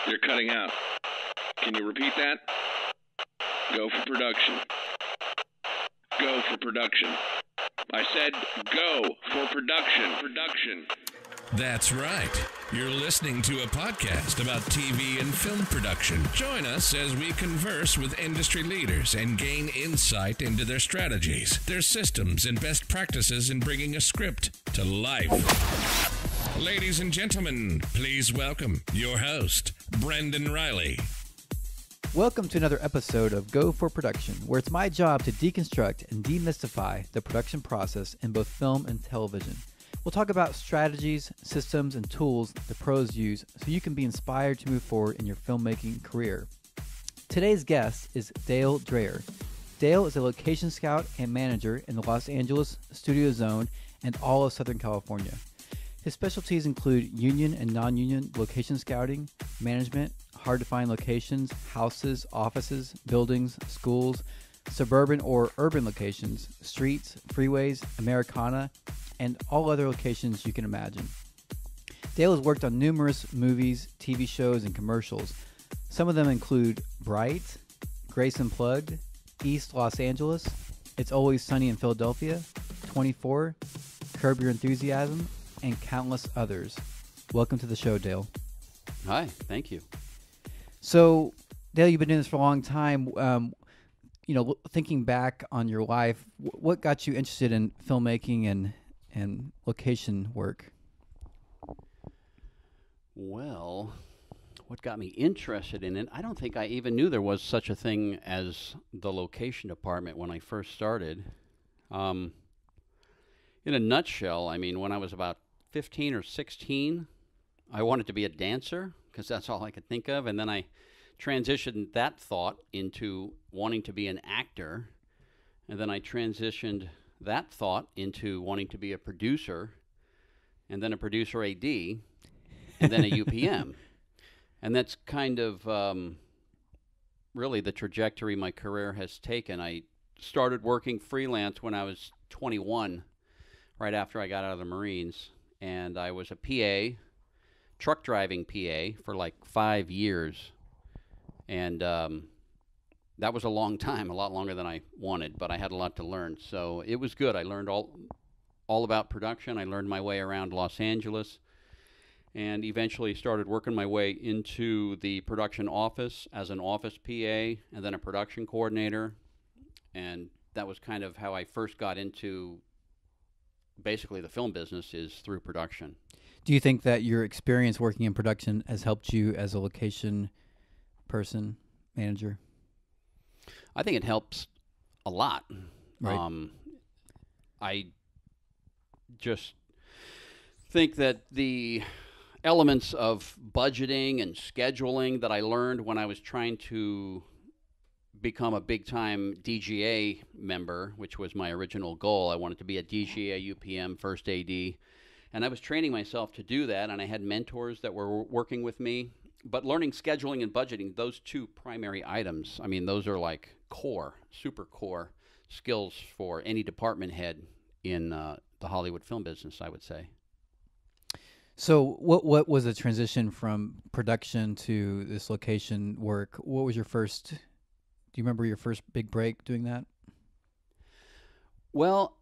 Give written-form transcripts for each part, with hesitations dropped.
You're cutting out. Can you repeat that? Go for production. Go for production. I said go for production. That's right. You're listening to a podcast about TV and film production. Join us as we converse with industry leaders and gain insight into their strategies, their systems, and best practices in bringing a script to life. Ladies and gentlemen, please welcome your host, Brendan Riley. Welcome to another episode of Go for Production, where it's my job to deconstruct and demystify the production process in both film and television. We'll talk about strategies, systems, and tools the pros use so you can be inspired to move forward in your filmmaking career. Today's guest is Dale Dreher. Dale is a location scout and manager in the Los Angeles studio zone and all of Southern California. His specialties include union and non-union location scouting, management, hard-to-find locations, houses, offices, buildings, schools, suburban or urban locations, streets, freeways, Americana, and all other locations you can imagine. Dale has worked on numerous movies, TV shows, and commercials. Some of them include Bright, Grace Unplugged, East Los Angeles, It's Always Sunny in Philadelphia, 24, Curb Your Enthusiasm, and countless others. Welcome to the show, Dale. Hi, thank you. So, Dale, you've been doing this for a long time. Thinking back on your life, what got you interested in filmmaking and location work? Well, what got me interested in it, I don't think I even knew there was such a thing as the location department when I first started. In a nutshell, I mean, when I was about 15 or 16, I wanted to be a dancer because that's all I could think of. And then I transitioned that thought into wanting to be an actor. And then I transitioned that thought into wanting to be a producer, and then a producer AD, and then a UPM. And that's kind of really the trajectory my career has taken. I started working freelance when I was 21, right after I got out of the Marines, and I was a PA, truck driving PA, for like 5 years. And that was a long time, a lot longer than I wanted, but I had a lot to learn. So it was good. I learned all about production. I learned my way around Los Angeles and eventually started working my way into the production office as an office PA and then a production coordinator. And that was kind of how I first got into basically the film business, is through production. Do you think that your experience working in production has helped you as a location person, manager? I think it helps a lot. Right. I just think that the elements of budgeting and scheduling that I learned when I was trying to become a big-time DGA member, which was my original goal. I wanted to be a DGA UPM first AD, and I was training myself to do that, and I had mentors that were working with me. But learning scheduling and budgeting, those two primary items, I mean, those are like core, super core skills for any department head in the Hollywood film business, I would say. So what was the transition from production to this location work? What was your first, do you remember your first big break doing that? Well,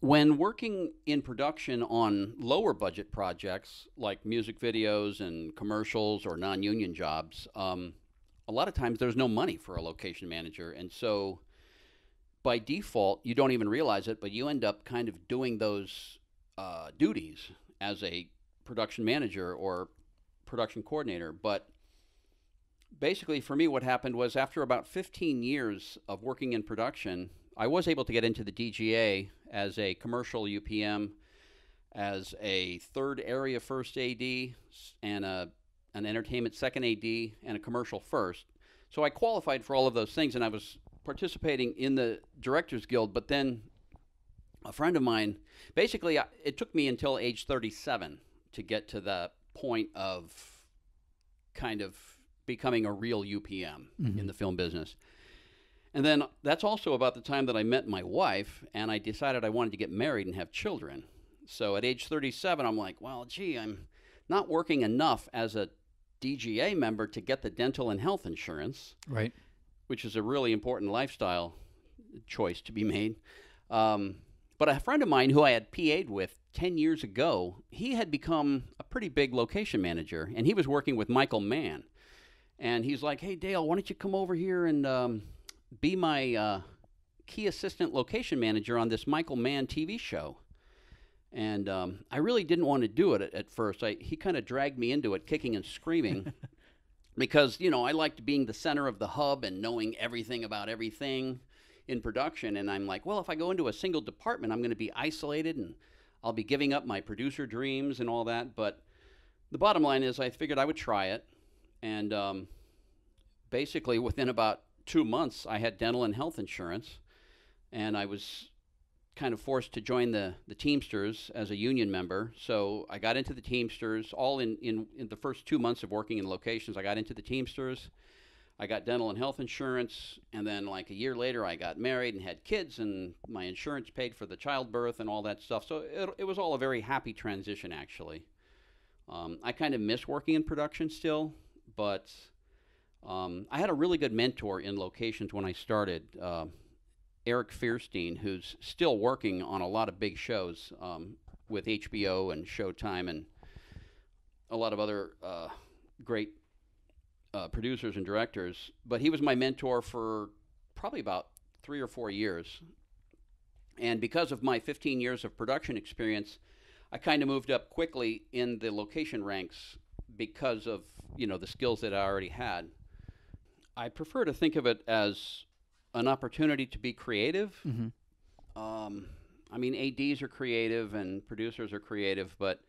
when working in production on lower budget projects like music videos and commercials or non-union jobs, a lot of times there's no money for a location manager. And so by default, you don't even realize it, but you end up kind of doing those duties as a production manager or production coordinator. But basically for me, what happened was after about 15 years of working in production, I was able to get into the DGA as a commercial UPM, as a third area first AD, and an entertainment second AD, and a commercial first. So I qualified for all of those things, and I was participating in the Directors Guild. But then a friend of mine, basically it took me until age 37 to get to the point of kind of becoming a real UPM in the film business. And then that's also about the time that I met my wife, and I decided I wanted to get married and have children. So at age 37, I'm like, well, gee, I'm not working enough as a DGA member to get the dental and health insurance, Right. which is a really important lifestyle choice to be made. But a friend of mine who I had PA'd with 10 years ago, he had become a pretty big location manager, and he was working with Michael Mann. And he's like, hey, Dale, why don't you come over here and be my key assistant location manager on this Michael Mann TV show? And I really didn't want to do it at first. He kind of dragged me into it, kicking and screaming, because, you know, I liked being the center of the hub and knowing everything about everything in production. And I'm like, well, if I go into a single department, I'm going to be isolated and I'll be giving up my producer dreams and all that. But the bottom line is I figured I would try it. And basically within about 2 months, I had dental and health insurance. And I was kind of forced to join the Teamsters as a union member. So I got into the Teamsters all in the first 2 months of working in locations. I got into the Teamsters. I got dental and health insurance, and then like a year later I got married and had kids, and my insurance paid for the childbirth and all that stuff. So it was all a very happy transition, actually. I kind of miss working in production still, but I had a really good mentor in locations when I started, Eric Fierstein, who's still working on a lot of big shows with HBO and Showtime and a lot of other great producers and directors, but he was my mentor for probably about 3 or 4 years. And because of my 15 years of production experience, I kind of moved up quickly in the location ranks because of, you know, the skills that I already had. I prefer to think of it as an opportunity to be creative. Mm-hmm. I mean, ADs are creative and producers are creative, but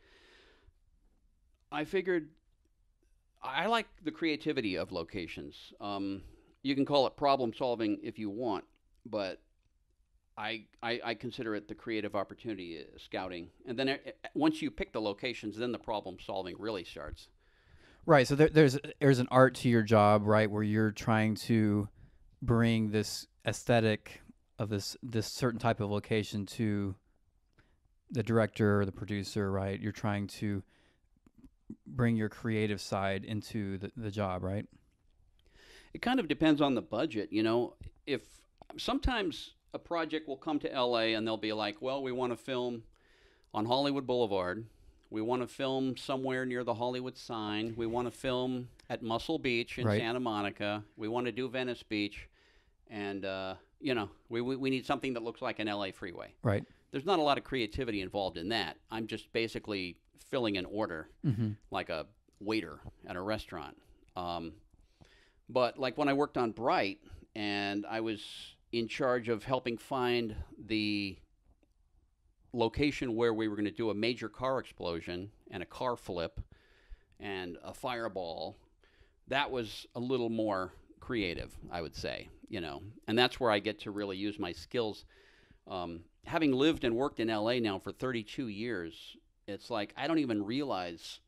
I figured I like the creativity of locations. You can call it problem solving if you want, but I consider it the creative opportunity scouting. And then once you pick the locations, then the problem solving really starts. Right. So there's an art to your job, right, where you're trying to bring this aesthetic of this certain type of location to the director or the producer, right? You're trying to bring your creative side into the job, right? It kind of depends on the budget, you know. If sometimes a project will come to LA and they'll be like, well, we want to film on Hollywood Boulevard. We want to film somewhere near the Hollywood sign. We want to film at Muscle Beach in Right. Santa Monica. We want to do Venice Beach. And, you know, we need something that looks like an LA freeway. Right. There's not a lot of creativity involved in that. I'm just basically filling an order like a waiter at a restaurant. But like when I worked on Bright and I was in charge of helping find the location where we were going to do a major car explosion and a car flip and a fireball, that was a little more creative, I would say, you know. And that's where I get to really use my skills. Having lived and worked in LA now for 32 years, it's like I don't even realize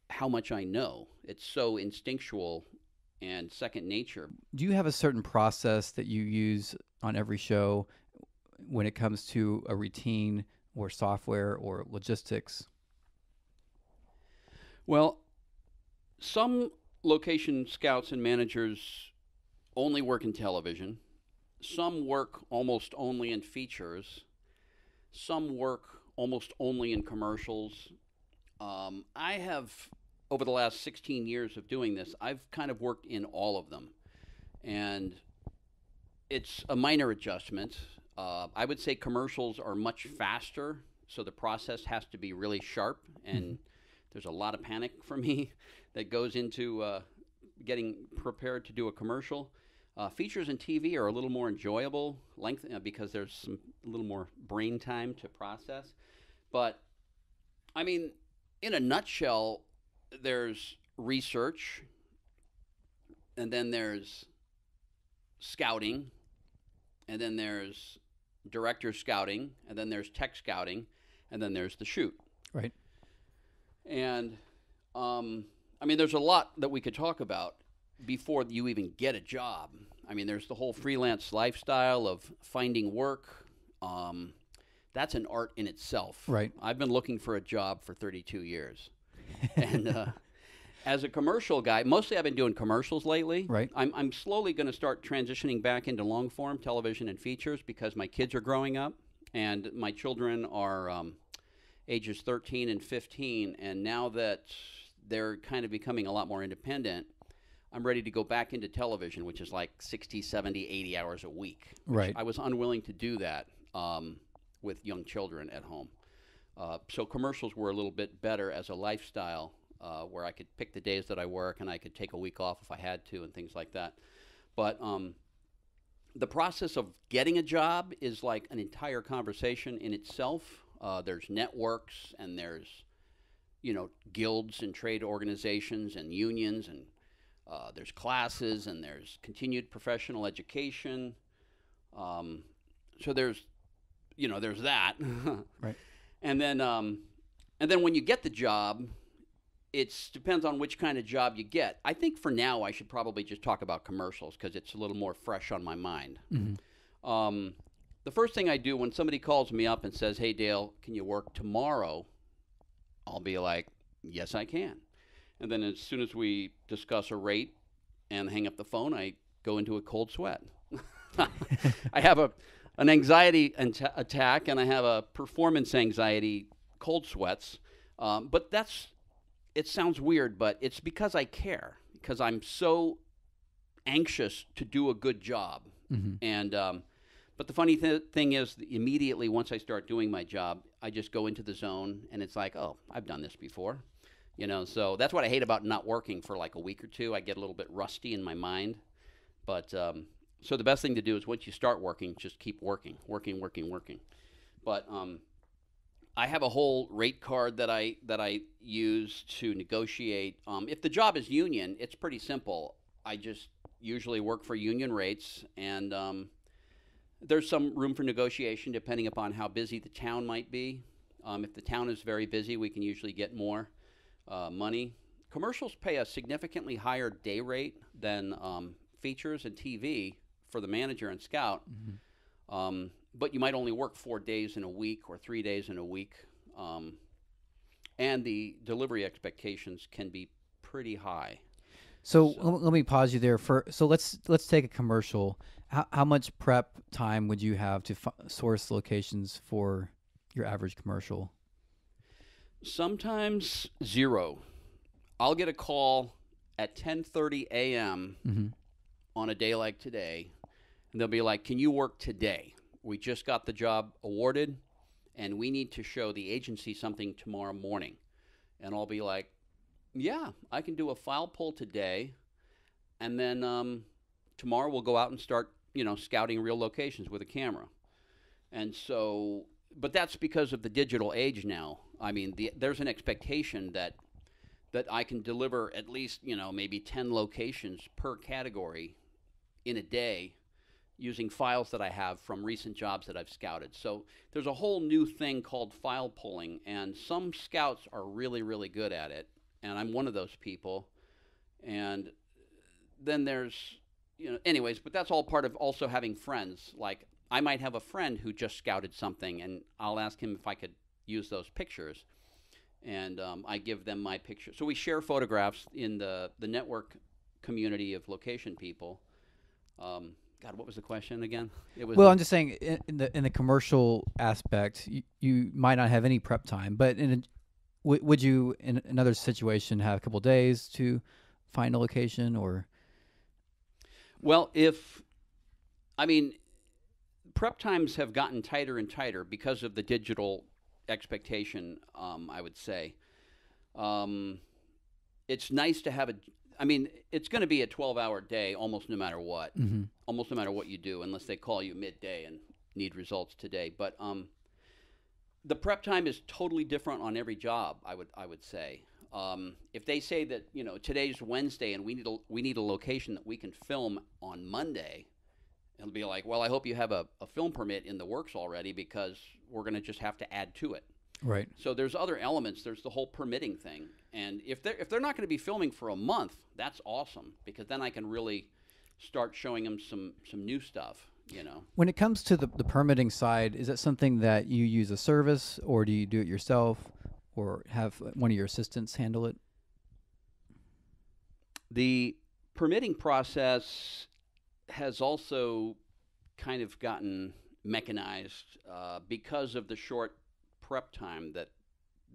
how much I know. It's so instinctual and second nature. Do you have a certain process that you use on every show when it comes to a routine or software or logistics? Well, some location scouts and managers only work in television. Some work almost only in features. Some work almost only in commercials. I have, over the last 16 years of doing this, I've kind of worked in all of them. And it's a minor adjustment. I would say commercials are much faster, so the process has to be really sharp, and there's a lot of panic for me that goes into getting prepared to do a commercial. Features and TV are a little more enjoyable because there's a little more brain time to process. But, I mean, in a nutshell, there's research, and then there's scouting, and then there's director scouting, and then there's tech scouting, and then there's the shoot. Right. And, I mean, there's a lot that we could talk about before you even get a job. I mean, there's the whole freelance lifestyle of finding work. That's an art in itself. Right. I've been looking for a job for 32 years. And As a commercial guy, mostly I've been doing commercials lately. Right. I'm slowly going to start transitioning back into long form television and features because my kids are growing up and my children are ages 13 and 15. And now that they're kind of becoming a lot more independent, I'm ready to go back into television, which is like 60, 70, 80 hours a week. Right. I was unwilling to do that with young children at home. So commercials were a little bit better as a lifestyle, where I could pick the days that I work and I could take a week off if I had to and things like that. But the process of getting a job is like an entire conversation in itself. There's networks and there's, guilds and trade organizations and unions and there's classes and there's continued professional education. So there's that. Right. And then when you get the job, it depends on which kind of job you get. I think for now I should probably just talk about commercials because it's a little more fresh on my mind. Mm-hmm. The first thing I do when somebody calls me up and says, "Hey, Dale, can you work tomorrow?" I'll be like, "Yes, I can." And then as soon as we discuss a rate and hang up the phone, I go into a cold sweat. I have an anxiety attack and I have a performance anxiety cold sweats. But it sounds weird, but it's because I care, because I'm so anxious to do a good job. Mm-hmm. And but the funny thing is, immediately once I start doing my job, I just go into the zone, and it's like, oh, I've done this before. So that's what I hate about not working for like a week or two. I get a little bit rusty in my mind. But so the best thing to do is once you start working, just keep working. But I have a whole rate card that I use to negotiate. If the job is union, it's pretty simple. I just usually work for union rates, and there's some room for negotiation depending upon how busy the town might be. If the town is very busy, we can usually get more money. Commercials pay a significantly higher day rate than features and TV for the manager and scout. Mm-hmm. But you might only work 4 days in a week or 3 days in a week. And the delivery expectations can be pretty high. So let me pause you there. So let's take a commercial. How much prep time would you have to source locations for your average commercial? Sometimes 0. I'll get a call at 10:30 a.m. Mm-hmm. on a day like today, and they'll be like, "Can you work today? We just got the job awarded, and we need to show the agency something tomorrow morning." And I'll be like, "Yeah, I can do a file pull today, and then tomorrow we'll go out and start, scouting real locations with a camera." And so, but that's because of the digital age now. I mean, there's an expectation that I can deliver at least, maybe 10 locations per category in a day using files that I have from recent jobs that I've scouted. So there's a whole new thing called file pulling, and some scouts are really, really good at it, and I'm one of those people. And then there's, anyways, but that's all part of also having friends. Like, I might have a friend who just scouted something, and I'll ask him if I could use those pictures, and I give them my picture. So we share photographs in the network community of location people. God, what was the question again? Well, I'm just saying in the commercial aspect, you might not have any prep time, but would you in another situation have a couple of days to find a location or? Well, prep times have gotten tighter and tighter because of the digital expectation, I would say. It's nice to have it's going to be a 12-hour day almost no matter what. Mm-hmm. Almost no matter what you do, unless they call you midday and need results today. But the prep time is totally different on every job, I would say. If they say that, today's Wednesday and we need a location that we can film on Monday, it'll be like, well, I hope you have a film permit in the works already because we're going to just have to add to it. Right. So there's other elements. There's the whole permitting thing. And if they're not going to be filming for a month, that's awesome because then I can really start showing them some new stuff, When it comes to the permitting side, is that something that you use a service or do you do it yourself or have one of your assistants handle it? The permitting process has also kind of gotten mechanized because of the short prep time that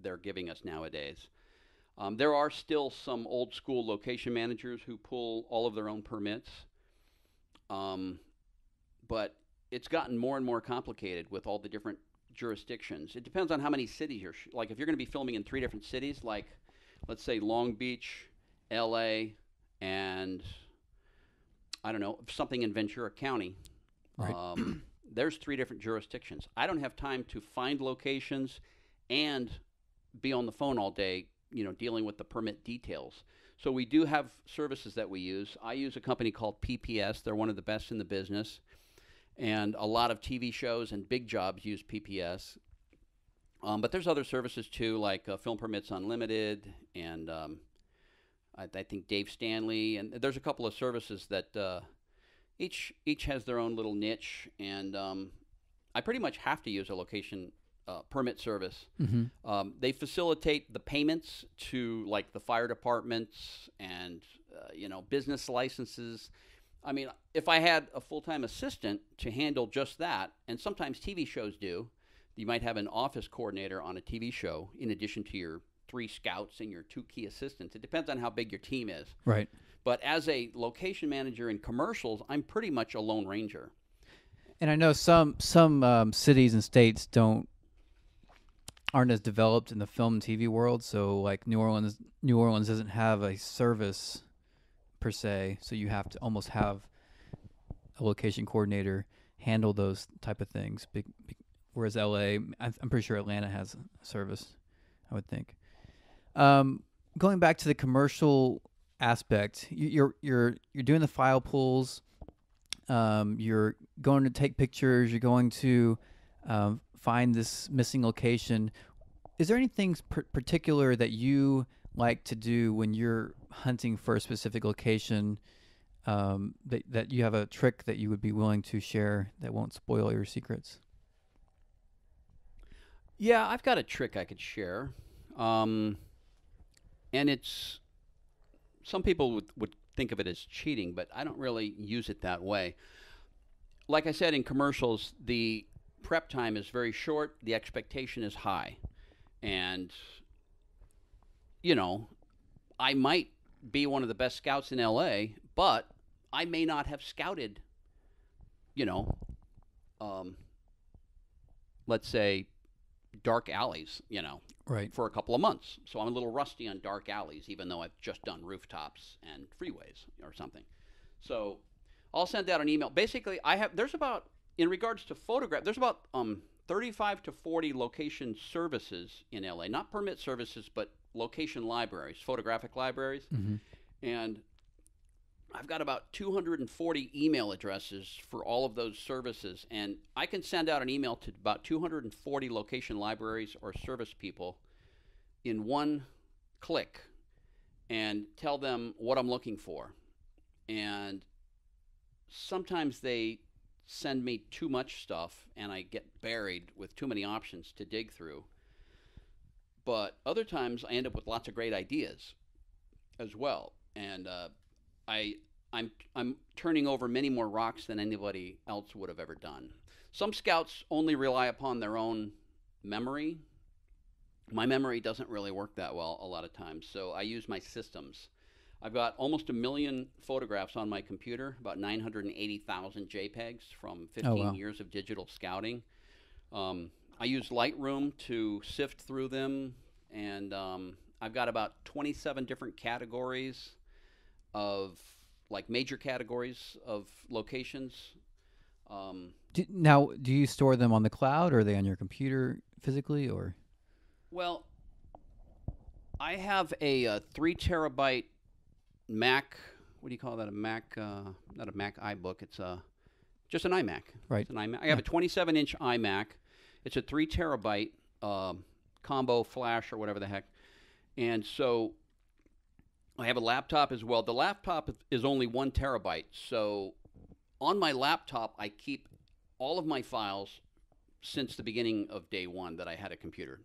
they're giving us nowadays. There are still some old school location managers who pull all of their own permits, but it's gotten more and more complicated with all the different jurisdictions. It depends on how many cities you're like. If you're going to be filming in 3 different cities, like let's say Long Beach, LA, and I don't know, something in Ventura County. Right. There's 3 different jurisdictions. I don't have time to find locations and be on the phone all day, dealing with the permit details. So we do have services that we use. I use a company called PPS. They're one of the best in the business. And a lot of TV shows and big jobs use PPS. But there's other services too, like Film Permits Unlimited, and I think Dave Stanley. And there's a couple of services that each has their own little niche. And I pretty much have to use a location permit service. Mm-hmm. They facilitate the payments to like the fire departments and business licenses. I mean, if I had a full-time assistant to handle just that, and sometimes TV shows do, you might have an office coordinator on a TV show in addition to your 3 scouts and your 2 key assistants. It depends on how big your team is. Right. But as a location manager in commercials, I'm pretty much a lone ranger. And I know some cities and states aren't as developed in the film and TV world. So like New Orleans doesn't have a service per se, so you have to almost have a location coordinator handle those type of things. Whereas LA, I'm pretty sure Atlanta has a service, I would think. Going back to the commercial aspect, you're doing the file pulls. You're going to take pictures. You're going to find this missing location. Is there anything particular that you like to do when you're hunting for a specific location, that you have a trick that you would be willing to share that won't spoil your secrets? Yeah, I've got a trick I could share. And it's, some people would think of it as cheating, but I don't really use it that way. Like I said, in commercials, the prep time is very short. The expectation is high. And, I might be one of the best scouts in LA, but I may not have scouted, let's say dark alleys, Right. for a couple of months. So I'm a little rusty on dark alleys, even though I've just done rooftops and freeways or something. So I'll send out an email. Basically, in regards to photograph, there's about 35 to 40 location services in LA, not permit services, but location libraries, photographic libraries. Mm-hmm. And I've got about 240 email addresses for all of those services, and I can send out an email to about 240 location libraries or service people in one click and tell them what I'm looking for. And sometimes they send me too much stuff and I get buried with too many options to dig through. But other times I end up with lots of great ideas as well. And I'm turning over many more rocks than anybody else would have ever done. Some scouts only rely upon their own memory. My memory doesn't really work that well a lot of times, so I use my systems. I've got almost 1 million photographs on my computer, about 980,000 JPEGs from 15 years of digital scouting. I use Lightroom to sift through them, and I've got about 27 different categories of, like, major categories of locations. Now, do you store them on the cloud, or are they on your computer physically, or? Well, I have a 3 terabyte Mac. What do you call that? A Mac? Not a Mac iBook. It's just an iMac. Right. It's an iMac. I have a 27-inch iMac. It's a 3 terabyte combo flash or whatever the heck. And so I have a laptop as well. The laptop is only 1 terabyte. So on my laptop, I keep all of my files since the beginning of day one that I had a computer.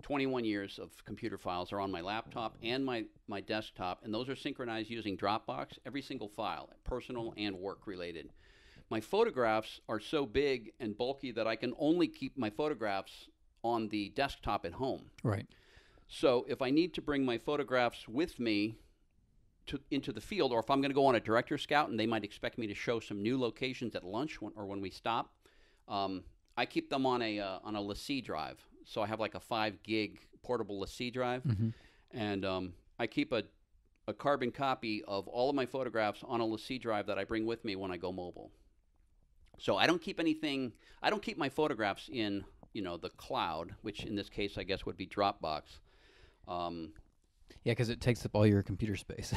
21 years of computer files are on my laptop and my desktop, and those are synchronized using Dropbox, every single file, personal and work-related. My photographs are so big and bulky that I can only keep my photographs on the desktop at home. Right. So if I need to bring my photographs with me into the field, or if I'm going to go on a director scout and they might expect me to show some new locations at lunch or when we stop, I keep them on a LaCie drive. So I have like a 5 gig portable LaCie drive, and I keep a carbon copy of all of my photographs on a LaCie drive that I bring with me when I go mobile. So I don't keep anything. I don't keep my photographs in the cloud, which in this case I guess would be Dropbox. Yeah, because it takes up all your computer space.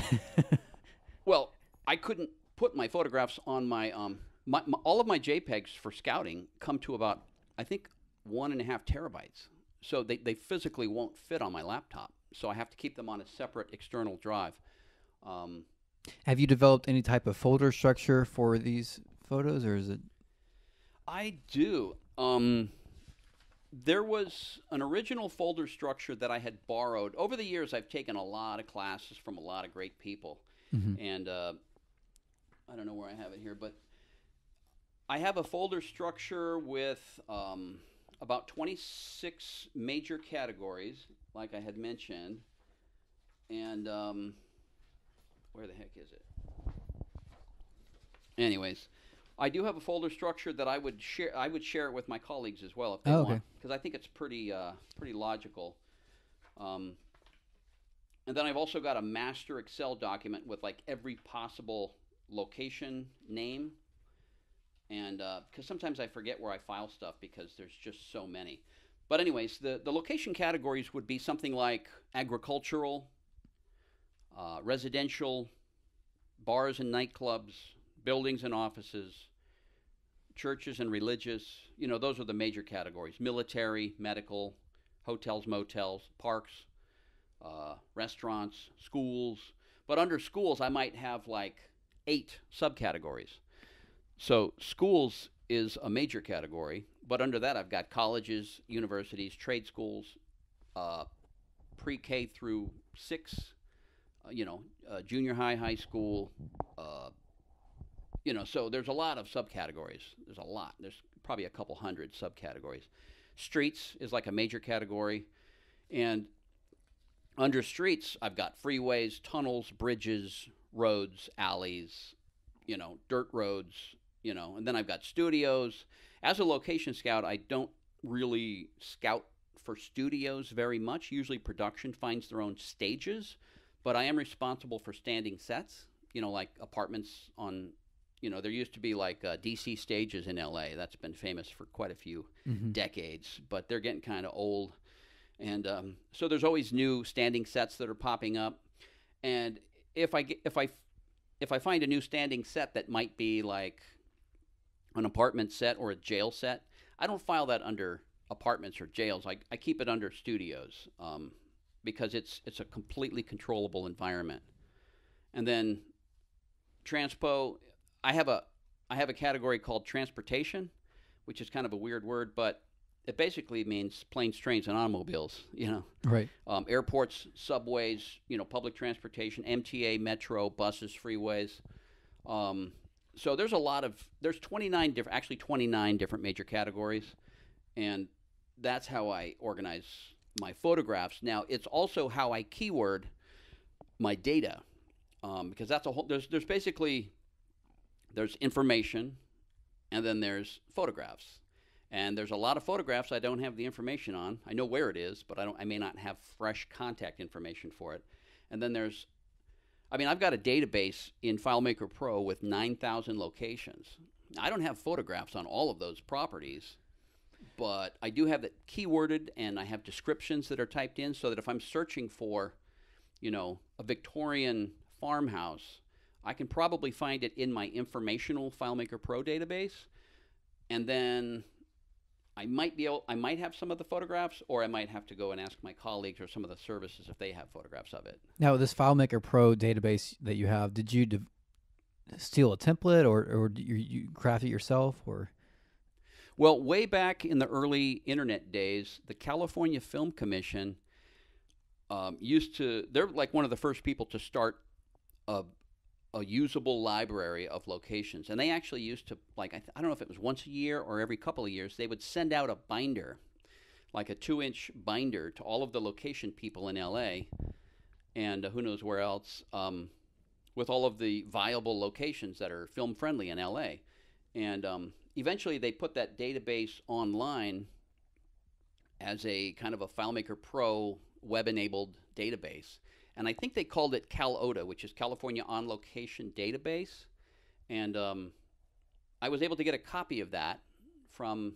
Well, I couldn't put my photographs on my, all of my JPEGs for scouting come to about, I think, 1.5 terabytes. So they physically won't fit on my laptop. So I have to keep them on a separate external drive. Have you developed any type of folder structure for these photos, or is it? I do. There was an original folder structure that I had borrowed. Over the years, I've taken a lot of classes from a lot of great people. And I don't know where I have it here, but I have a folder structure with about 26 major categories, like I had mentioned. And where the heck is it? Anyways, I do have a folder structure that I would share. I would share it with my colleagues as well if they want, because I think it's pretty logical. And then I've also got a master Excel document with like every possible location name, and because sometimes I forget where I file stuff because there's just so many. But anyways, the location categories would be something like agricultural, residential, bars and nightclubs, buildings and offices, churches and religious. Those are the major categories. Military, medical, hotels, motels, parks, restaurants, schools. But under schools, I might have like 8 subcategories. So schools is a major category, but under that I've got colleges, universities, trade schools, pre-K through 6, junior high, high school, so there's a lot of subcategories. There's a lot. There's probably a couple hundred subcategories. Streets is like a major category. And under streets, I've got freeways, tunnels, bridges, roads, alleys, dirt roads, and then I've got studios. As a location scout, I don't really scout for studios very much. Usually production finds their own stages, but I am responsible for standing sets, like apartments on... there used to be like DC stages in LA. That's been famous for quite a few decades, but they're getting kind of old. And so there's always new standing sets that are popping up. And if I find a new standing set that might be like an apartment set or a jail set, I don't file that under apartments or jails. I keep it under studios because it's a completely controllable environment. And then transpo. I have a category called transportation, which is kind of a weird word, but it basically means planes, trains, and automobiles. Right. Airports, subways, public transportation, MTA, metro, buses, freeways. So there's 29 different major categories, and that's how I organize my photographs. Now it's also how I keyword my data, because that's a whole. There's basically. There's information, and then there's photographs. And there's a lot of photographs I don't have the information on. I know where it is, but I may not have fresh contact information for it. And then I've got a database in FileMaker Pro with 9,000 locations. I don't have photographs on all of those properties, but I do have it keyworded, and I have descriptions that are typed in so that if I'm searching for, a Victorian farmhouse, I can probably find it in my informational FileMaker Pro database, and then I might have some of the photographs, or I might have to go and ask my colleagues or some of the services if they have photographs of it. Now, this FileMaker Pro database that you have, did you steal a template, or you craft it yourself, or? Well, way back in the early internet days, the California Film Commission they're like one of the first people to start a usable library of locations. And they actually used to, like, I don't know if it was once a year or every couple of years, they would send out a binder, like a 2-inch binder to all of the location people in LA and who knows where else, with all of the viable locations that are film friendly in LA. And eventually they put that database online as a kind of a FileMaker Pro web-enabled database. And I think they called it CalODA, which is California On Location Database. And I was able to get a copy of that from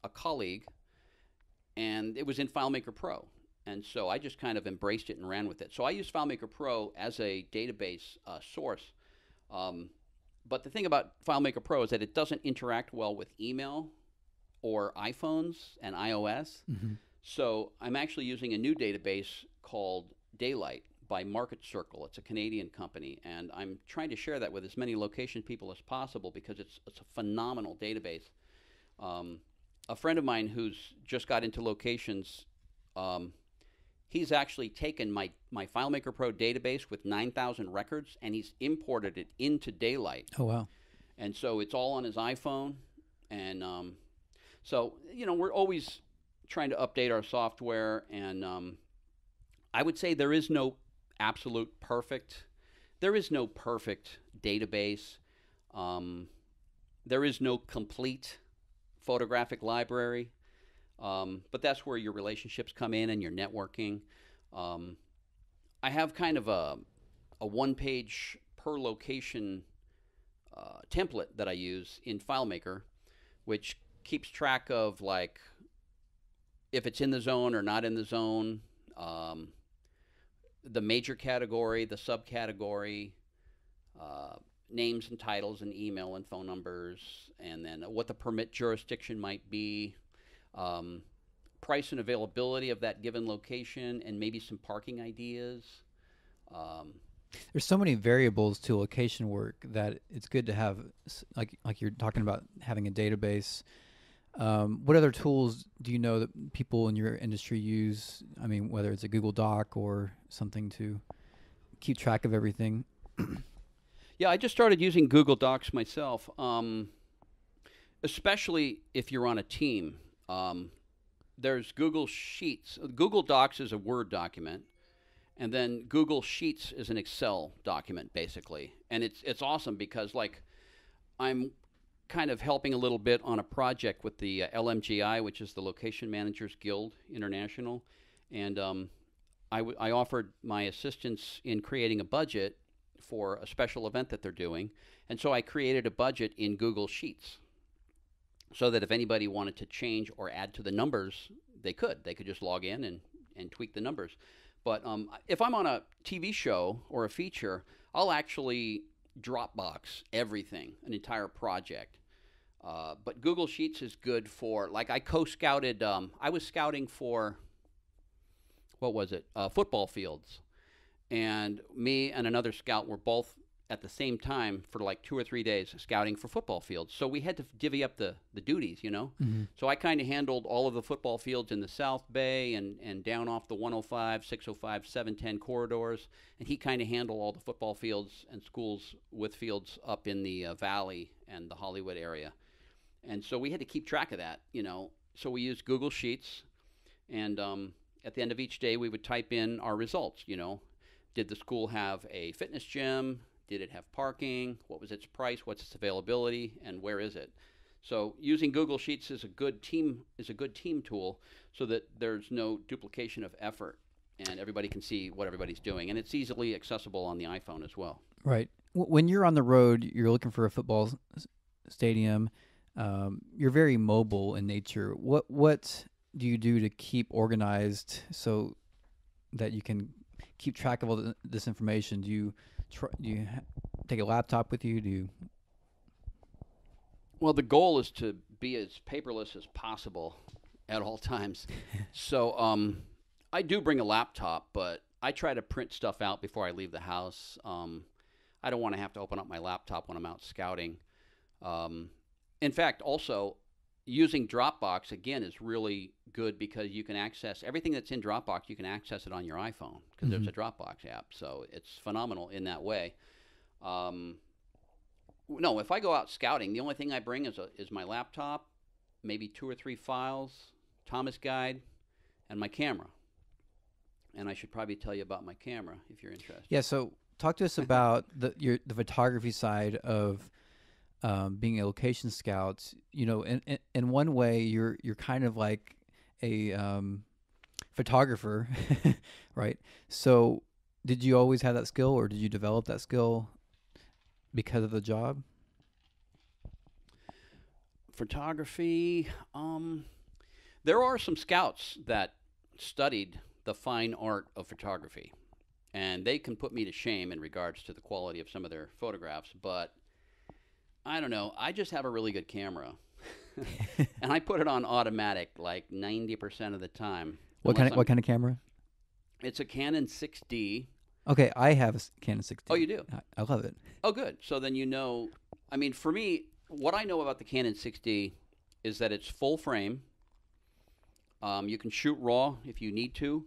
a colleague, and it was in FileMaker Pro. And so I just kind of embraced it and ran with it. So I use FileMaker Pro as a database source. But the thing about FileMaker Pro is that it doesn't interact well with email or iPhones and iOS. Mm-hmm. So I'm actually using a new database called Daylight by Market Circle. It's a Canadian company, and I'm trying to share that with as many location people as possible because it's a phenomenal database. A friend of mine who's just got into locations, he's actually taken my FileMaker Pro database with 9,000 records, and he's imported it into Daylight. Oh, wow. And so it's all on his iPhone. And so, we're always trying to update our software. And I would say there is no perfect database. There is no complete photographic library. But that's where your relationships come in and your networking. I have kind of a one-page per location template that I use in FileMaker, which keeps track of, like, if it's in the zone or not in the zone, the major category, the subcategory, names and titles and email and phone numbers, and then what the permit jurisdiction might be, price and availability of that given location, and maybe some parking ideas. There's so many variables to location work that it's good to have, like you're talking about having a database. What other tools do you know that people in your industry use? I mean, whether it's a Google Doc or something to keep track of everything. Yeah, I just started using Google Docs myself, especially if you're on a team. There's Google Sheets. Google Docs is a Word document, and then Google Sheets is an Excel document, basically. And it's awesome because, like, I'm kind of helping a little bit on a project with the LMGI, which is the Location Managers Guild International, and I offered my assistance in creating a budget for a special event that they're doing, and so I created a budget in Google Sheets so that if anybody wanted to change or add to the numbers, they could just log in and tweak the numbers. But if I'm on a TV show or a feature, I'll actually Dropbox everything, an entire project. But Google Sheets is good for, like, I co-scouted, I was scouting for, football fields. And me and another scout were both at the same time for like 2 or 3 days scouting for football fields. So we had to divvy up the duties, Mm-hmm. So I kind of handled all of the football fields in the South Bay and down off the 105, 605, 710 corridors. And he kind of handled all the football fields and schools with fields up in the Valley and the Hollywood area. And so we had to keep track of that, So we used Google Sheets. And at the end of each day, we would type in our results, Did the school have a fitness gym? Did it have parking? What was its price? What's its availability? And where is it? So using Google Sheets is a good team tool so that there's no duplication of effort and everybody can see what everybody's doing. And it's easily accessible on the iPhone as well. Right. When you're on the road, you're looking for a football stadium. You're very mobile in nature. What do you do to keep organized so that you can keep track of all this information? Do you take a laptop with you? Well, the goal is to be as paperless as possible at all times. So I do bring a laptop, but I try to print stuff out before I leave the house. I don't want to have to open up my laptop when I'm out scouting. In fact, also, using Dropbox, again, is really good because you can access everything that's in Dropbox. You can access it on your iPhone because there's a Dropbox app. So it's phenomenal in that way. No, if I go out scouting, the only thing I bring is my laptop, maybe 2 or 3 files, Thomas guide, and my camera. And I should probably tell you about my camera if you're interested. Yeah, so talk to us about the photography side of being a location scout. You know, in one way, you're kind of like a photographer, right? So did you always have that skill, or did you develop that skill because of the job? Photography, there are some scouts that studied the fine art of photography, and they can put me to shame in regards to the quality of some of their photographs, but I don't know. I just have a really good camera, and I put it on automatic like 90% of the time. What kind of camera? It's a Canon 6D. Okay, I have a Canon 6D. Oh, you do? I love it. Oh, good. So then you know, I mean, for me, what I know about the Canon 6D is that it's full frame. You can shoot RAW if you need to.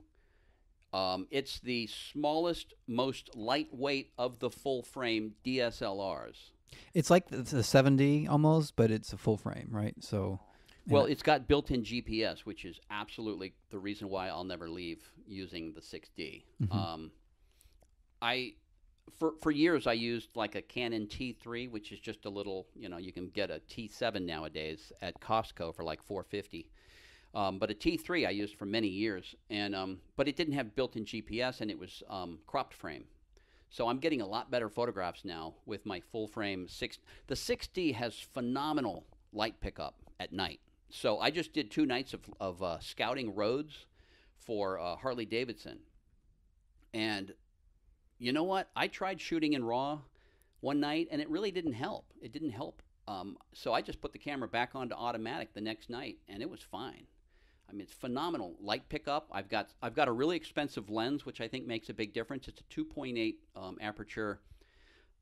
It's the smallest, most lightweight of the full frame DSLRs. It's like the 7D almost, but it's a full frame, right? So, well, it's got built-in GPS, which is absolutely the reason why I'll never leave using the 6D. For years I used like a Canon T3, which is just a little, you can get a T7 nowadays at Costco for like $4.50. But a T3 I used for many years, and but it didn't have built-in GPS, and it was cropped frame. So I'm getting a lot better photographs now with my full frame 6. The 6D has phenomenal light pickup at night. So I just did 2 nights of scouting roads for Harley Davidson. And you know what? I tried shooting in RAW one night, and it really didn't help. It didn't help. So I just put the camera back onto automatic the next night, and it was fine. I mean, it's phenomenal light pickup. I've got a really expensive lens, which I think makes a big difference. It's a 2.8 aperture,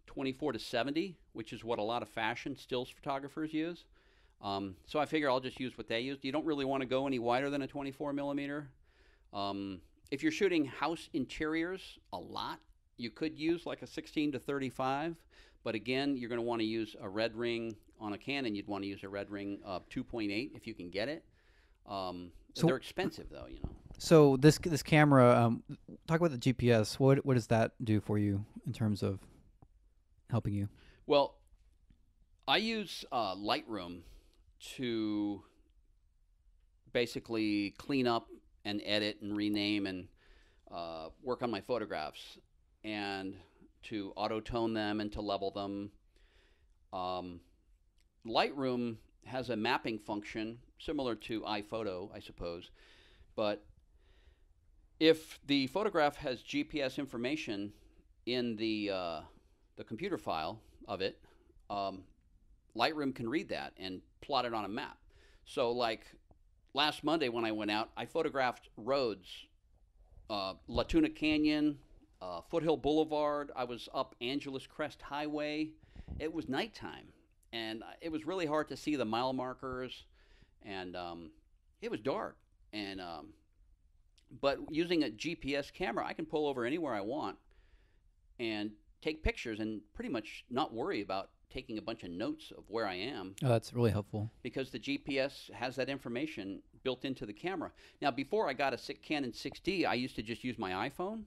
24-70, which is what a lot of fashion stills photographers use. So I figure I'll just use what they use. You don't really want to go any wider than a 24 millimeter. If you're shooting house interiors a lot, you could use like a 16-35. But again, you're going to want to use a red ring on a Canon. You'd want to use a red ring 2.8 if you can get it. So they're expensive, though, So this camera, talk about the GPS. What does that do for you in terms of helping you? Well, I use Lightroom to basically clean up and edit and rename and work on my photographs, and to auto-tone them and to level them. Lightroom has a mapping function similar to iPhoto, I suppose, but if the photograph has GPS information in the computer file of it, Lightroom can read that and plot it on a map. So like last Monday when I went out, I photographed roads, La Tuna Canyon, Foothill Boulevard. I was up Angeles Crest Highway. It was nighttime, and it was really hard to see the mile markers, and it was dark. And but using a GPS camera, I can pull over anywhere I want and take pictures and pretty much not worry about taking a bunch of notes of where I am. Oh, that's really helpful. Because the GPS has that information built into the camera. Now, before I got a Canon 6D, I used to just use my iPhone.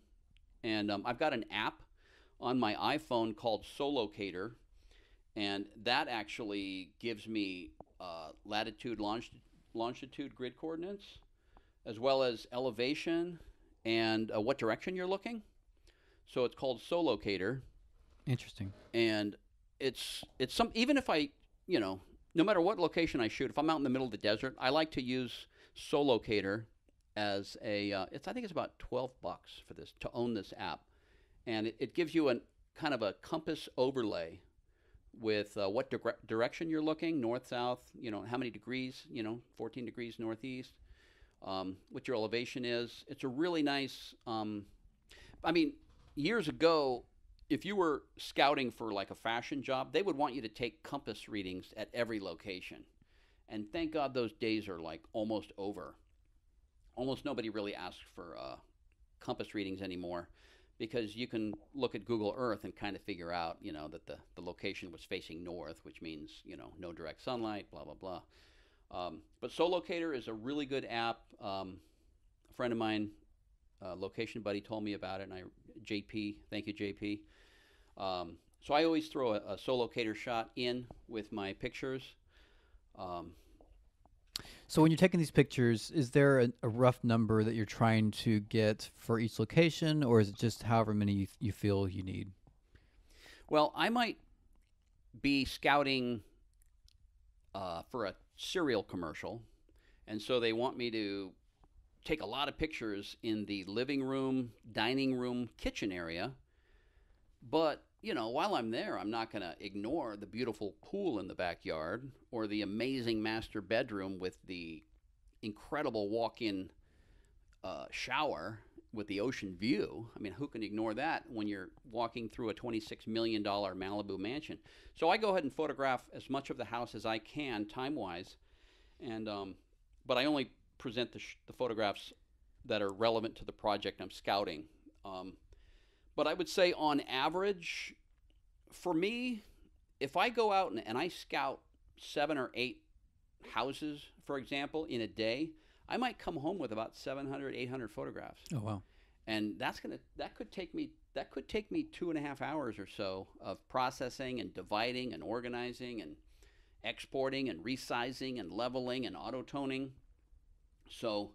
And I've got an app on my iPhone called Solocator, and that actually gives me latitude, longitude grid coordinates, as well as elevation and what direction you're looking. So it's called Solocator. Interesting. And it's even if I, no matter what location I shoot, if I'm out in the middle of the desert, I like to use Solocator as a, I think it's about $12 for this, to own this app. And it gives you a kind of a compass overlay with what direction you're looking, north, south, how many degrees, 14 degrees northeast, what your elevation is. It's a really nice, years ago, if you were scouting for like a fashion job, they would want you to take compass readings at every location. And thank God those days are like almost over. Almost nobody really asks for compass readings anymore, because you can look at Google Earth and kind of figure out, that the location was facing north, which means, no direct sunlight, blah, blah, blah. But SoLocator is a really good app. A friend of mine, Location Buddy, told me about it, and JP, thank you, JP. So I always throw a SoLocator shot in with my pictures. So when you're taking these pictures, is there a rough number that you're trying to get for each location, or is it just however many you feel you need? Well, I might be scouting for a cereal commercial, and so they want me to take a lot of pictures in the living room, dining room, kitchen area. But, while I'm there, I'm not going to ignore the beautiful pool in the backyard or the amazing master bedroom with the incredible walk-in shower with the ocean view. I mean, who can ignore that when you're walking through a $26 million Malibu mansion? So I go ahead and photograph as much of the house as I can, time-wise, and but I only present the photographs that are relevant to the project I'm scouting. But I would say on average, for me, if I go out and I scout 7 or 8 houses, for example, in a day, I might come home with about 700, 800 photographs. Oh, wow. And that could take me 2.5 hours or so of processing and dividing and organizing and exporting and resizing and leveling and auto-toning. So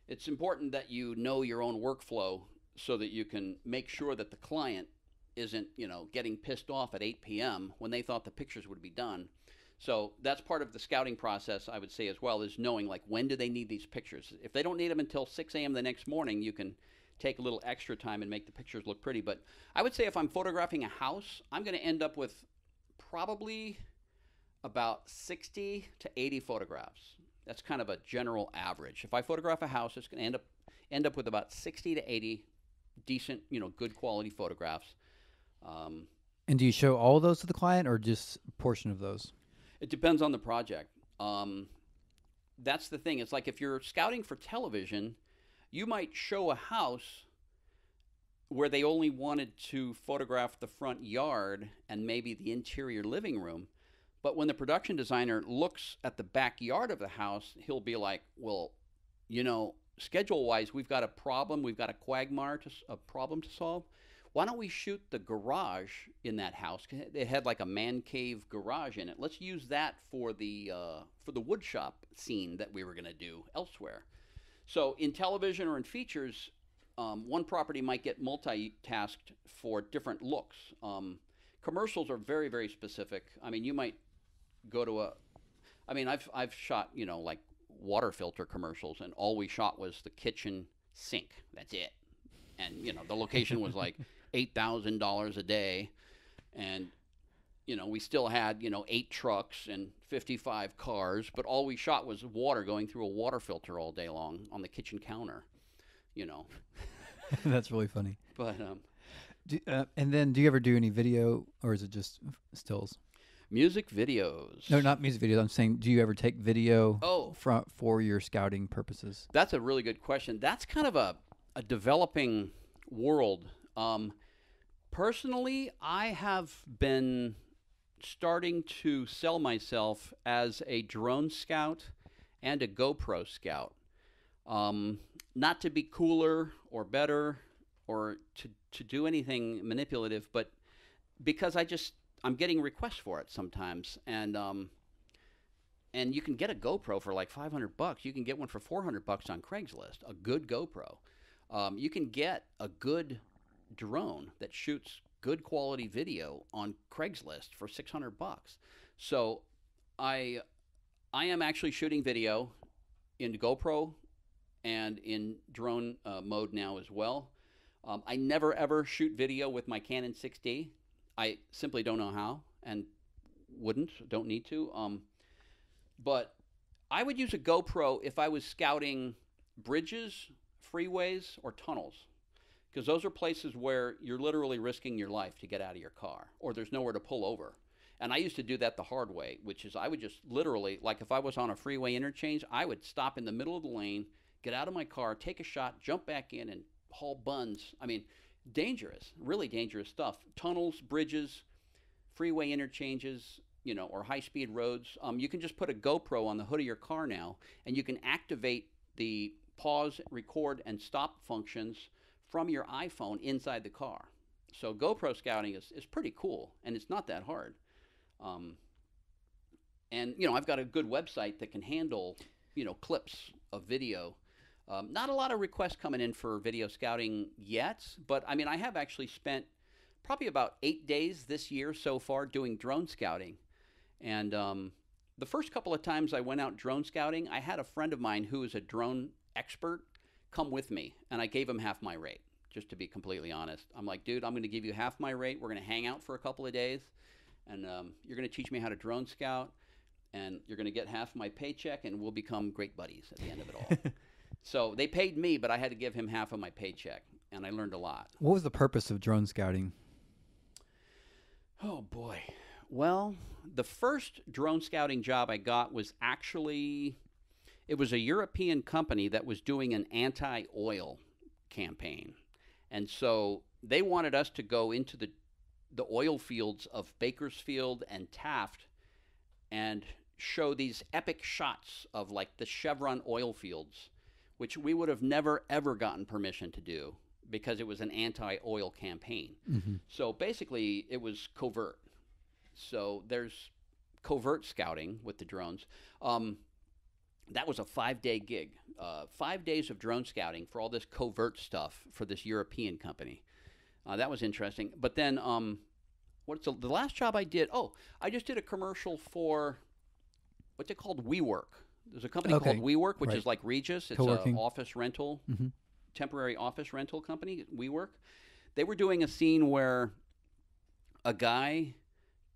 it's important that you know your own workflow so that you can make sure that the client isn't, getting pissed off at 8 p.m. when they thought the pictures would be done. So that's part of the scouting process, I would say, as well, is knowing, like, when do they need these pictures. If they don't need them until 6 a.m. the next morning, you can take a little extra time and make the pictures look pretty. But I would say if I'm photographing a house, I'm going to end up with probably about 60 to 80 photographs. That's kind of a general average. If I photograph a house, it's going to end up with about 60 to 80 decent, good quality photographs. And do you show all of those to the client or just a portion of those? It depends on the project. That's the thing. It's like if you're scouting for television, you might show a house where they only wanted to photograph the front yard and maybe the interior living room. But when the production designer looks at the backyard of the house, he'll be like, well, schedule-wise, we've got a problem. We've got a quagmire, a problem to solve. Why don't we shoot the garage in that house? It had like a man cave garage in it. Let's use that for the wood shop scene that we were going to do elsewhere. So in television or in features, one property might get multitasked for different looks. Commercials are very, very specific. I mean, you might go to I've shot, like water filter commercials, and all we shot was the kitchen sink. That's it. And, the location was like $8,000 a day. And, we still had, 8 trucks and 55 cars, but all we shot was water going through a water filter all day long on the kitchen counter, That's really funny. But, and then do you ever do any video, or is it just stills? Music videos. No, not music videos. I'm saying, do you ever take video Oh. for your scouting purposes? That's a really good question. That's kind of a developing world. Personally, I have been starting to sell myself as a drone scout and a GoPro scout. Not to be cooler or better or to do anything manipulative, but because I'm getting requests for it sometimes, and you can get a GoPro for like $500. You can get one for $400 on Craigslist. A good GoPro. You can get a good drone that shoots good quality video on Craigslist for $600. So I am actually shooting video in GoPro and in drone mode now as well. I never ever shoot video with my Canon 6D. I simply don't know how and don't need to. But I would use a GoPro if I was scouting bridges, freeways, or tunnels, because those are places where you're literally risking your life to get out of your car, or there's nowhere to pull over. And I used to do that the hard way, which is I would just literally, like if I was on a freeway interchange, I would stop in the middle of the lane, get out of my car, take a shot, jump back in, and haul buns. I mean, dangerous, really dangerous stuff. Tunnels, bridges, freeway interchanges, you know, or high-speed roads. You can just put a GoPro on the hood of your car now, and you can activate the pause, record, and stop functions from your iPhone inside the car. So GoPro scouting is pretty cool, and it's not that hard. And, you know, I've got a good website that can handle, you know, clips of video. Not a lot of requests coming in for video scouting yet, but, I mean, I have actually spent probably about 8 days this year so far doing drone scouting. And the first couple of times I went out drone scouting, I had a friend of mine who is a drone expert come with me, and I gave him half my rate, just to be completely honest. I'm like, dude, I'm going to give you half my rate. We're going to hang out for a couple of days, and you're going to teach me how to drone scout, and you're going to get half my paycheck, and we'll become great buddies at the end of it all. So they paid me, but I had to give him half of my paycheck, and I learned a lot. What was the purpose of drone scouting? Oh, boy. Well, the first drone scouting job I got was actually, it was a European company that was doing an anti-oil campaign. And so they wanted us to go into the oil fields of Bakersfield and Taft and show these epic shots of like the Chevron oil fields, which we would have never, ever gotten permission to do because it was an anti-oil campaign. Mm-hmm. So basically it was covert. So there's covert scouting with the drones. That was a 5-day gig, 5 days of drone scouting for all this covert stuff for this European company. That was interesting. But then the last job I did? Oh, I just did a commercial for what's it called? WeWork. There's a company called WeWork, which is like Regis. It's an office rental, temporary office rental company, WeWork. They were doing a scene where a guy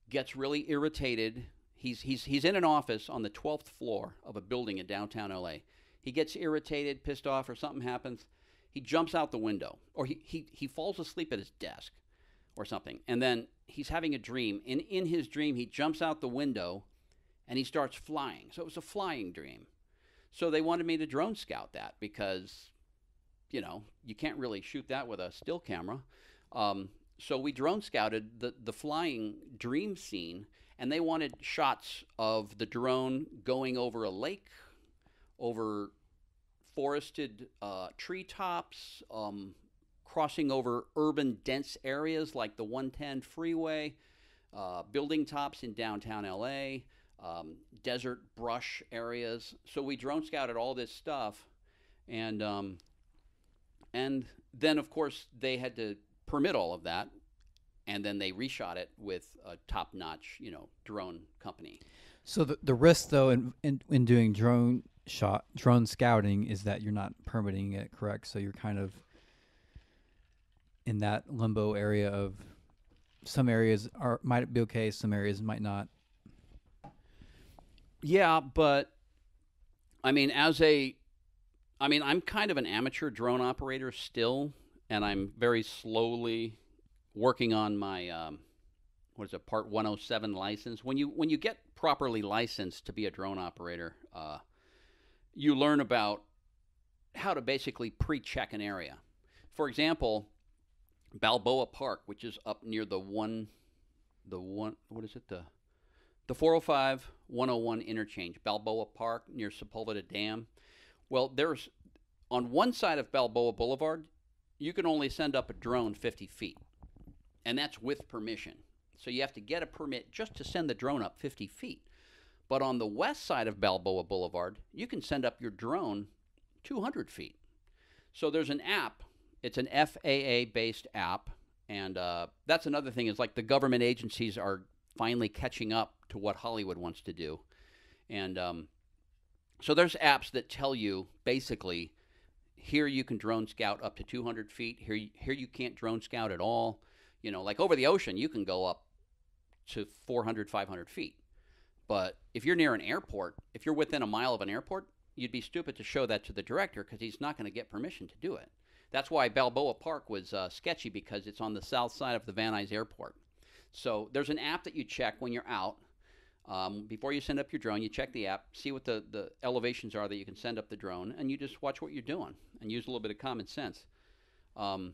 gets really irritated. He's in an office on the 12th floor of a building in downtown LA. He gets irritated, pissed off, or something happens. He jumps out the window, or he falls asleep at his desk or something. And then he's having a dream. And in his dream, he jumps out the window and he starts flying. So it was a flying dream. So they wanted me to drone scout that because, you know, you can't really shoot that with a still camera. So we drone scouted the flying dream scene, and they wanted shots of the drone going over a lake, over forested treetops, crossing over urban dense areas like the 110 freeway, building tops in downtown LA, desert brush areas. So we drone scouted all this stuff, and then of course they had to permit all of that, and then they reshot it with a top-notch, you know, drone company. So the risk, though, in doing drone scouting is that you're not permitting it, correct? So you're kind of in that limbo area of some areas might be okay, some areas might not. Yeah, but I mean, I'm kind of an amateur drone operator still, and I'm very slowly working on my Part 107 license. When you get properly licensed to be a drone operator, you learn about how to basically pre-check an area. For example, Balboa Park, which is up near the 405 101 interchange, Balboa Park near Sepulveda Dam. Well, there's on one side of Balboa Boulevard, you can only send up a drone 50 feet, and that's with permission. So you have to get a permit just to send the drone up 50 feet. But on the west side of Balboa Boulevard, you can send up your drone 200 feet. So there's an app. It's an FAA-based app, and that's another thing is like the government agencies are finally catching up to what Hollywood wants to do. And so there's apps that tell you basically, here you can drone scout up to 200 feet. Here you can't drone scout at all. You know, like over the ocean, you can go up to 400, 500 feet. But if you're near an airport, if you're within a mile of an airport, you'd be stupid to show that to the director because he's not going to get permission to do it. That's why Balboa Park was sketchy, because it's on the south side of the Van Nuys Airport. So there's an app that you check when you're out. Before you send up your drone, you check the app, see what the elevations are that you can send up the drone, and you just watch what you're doing and use a little bit of common sense. When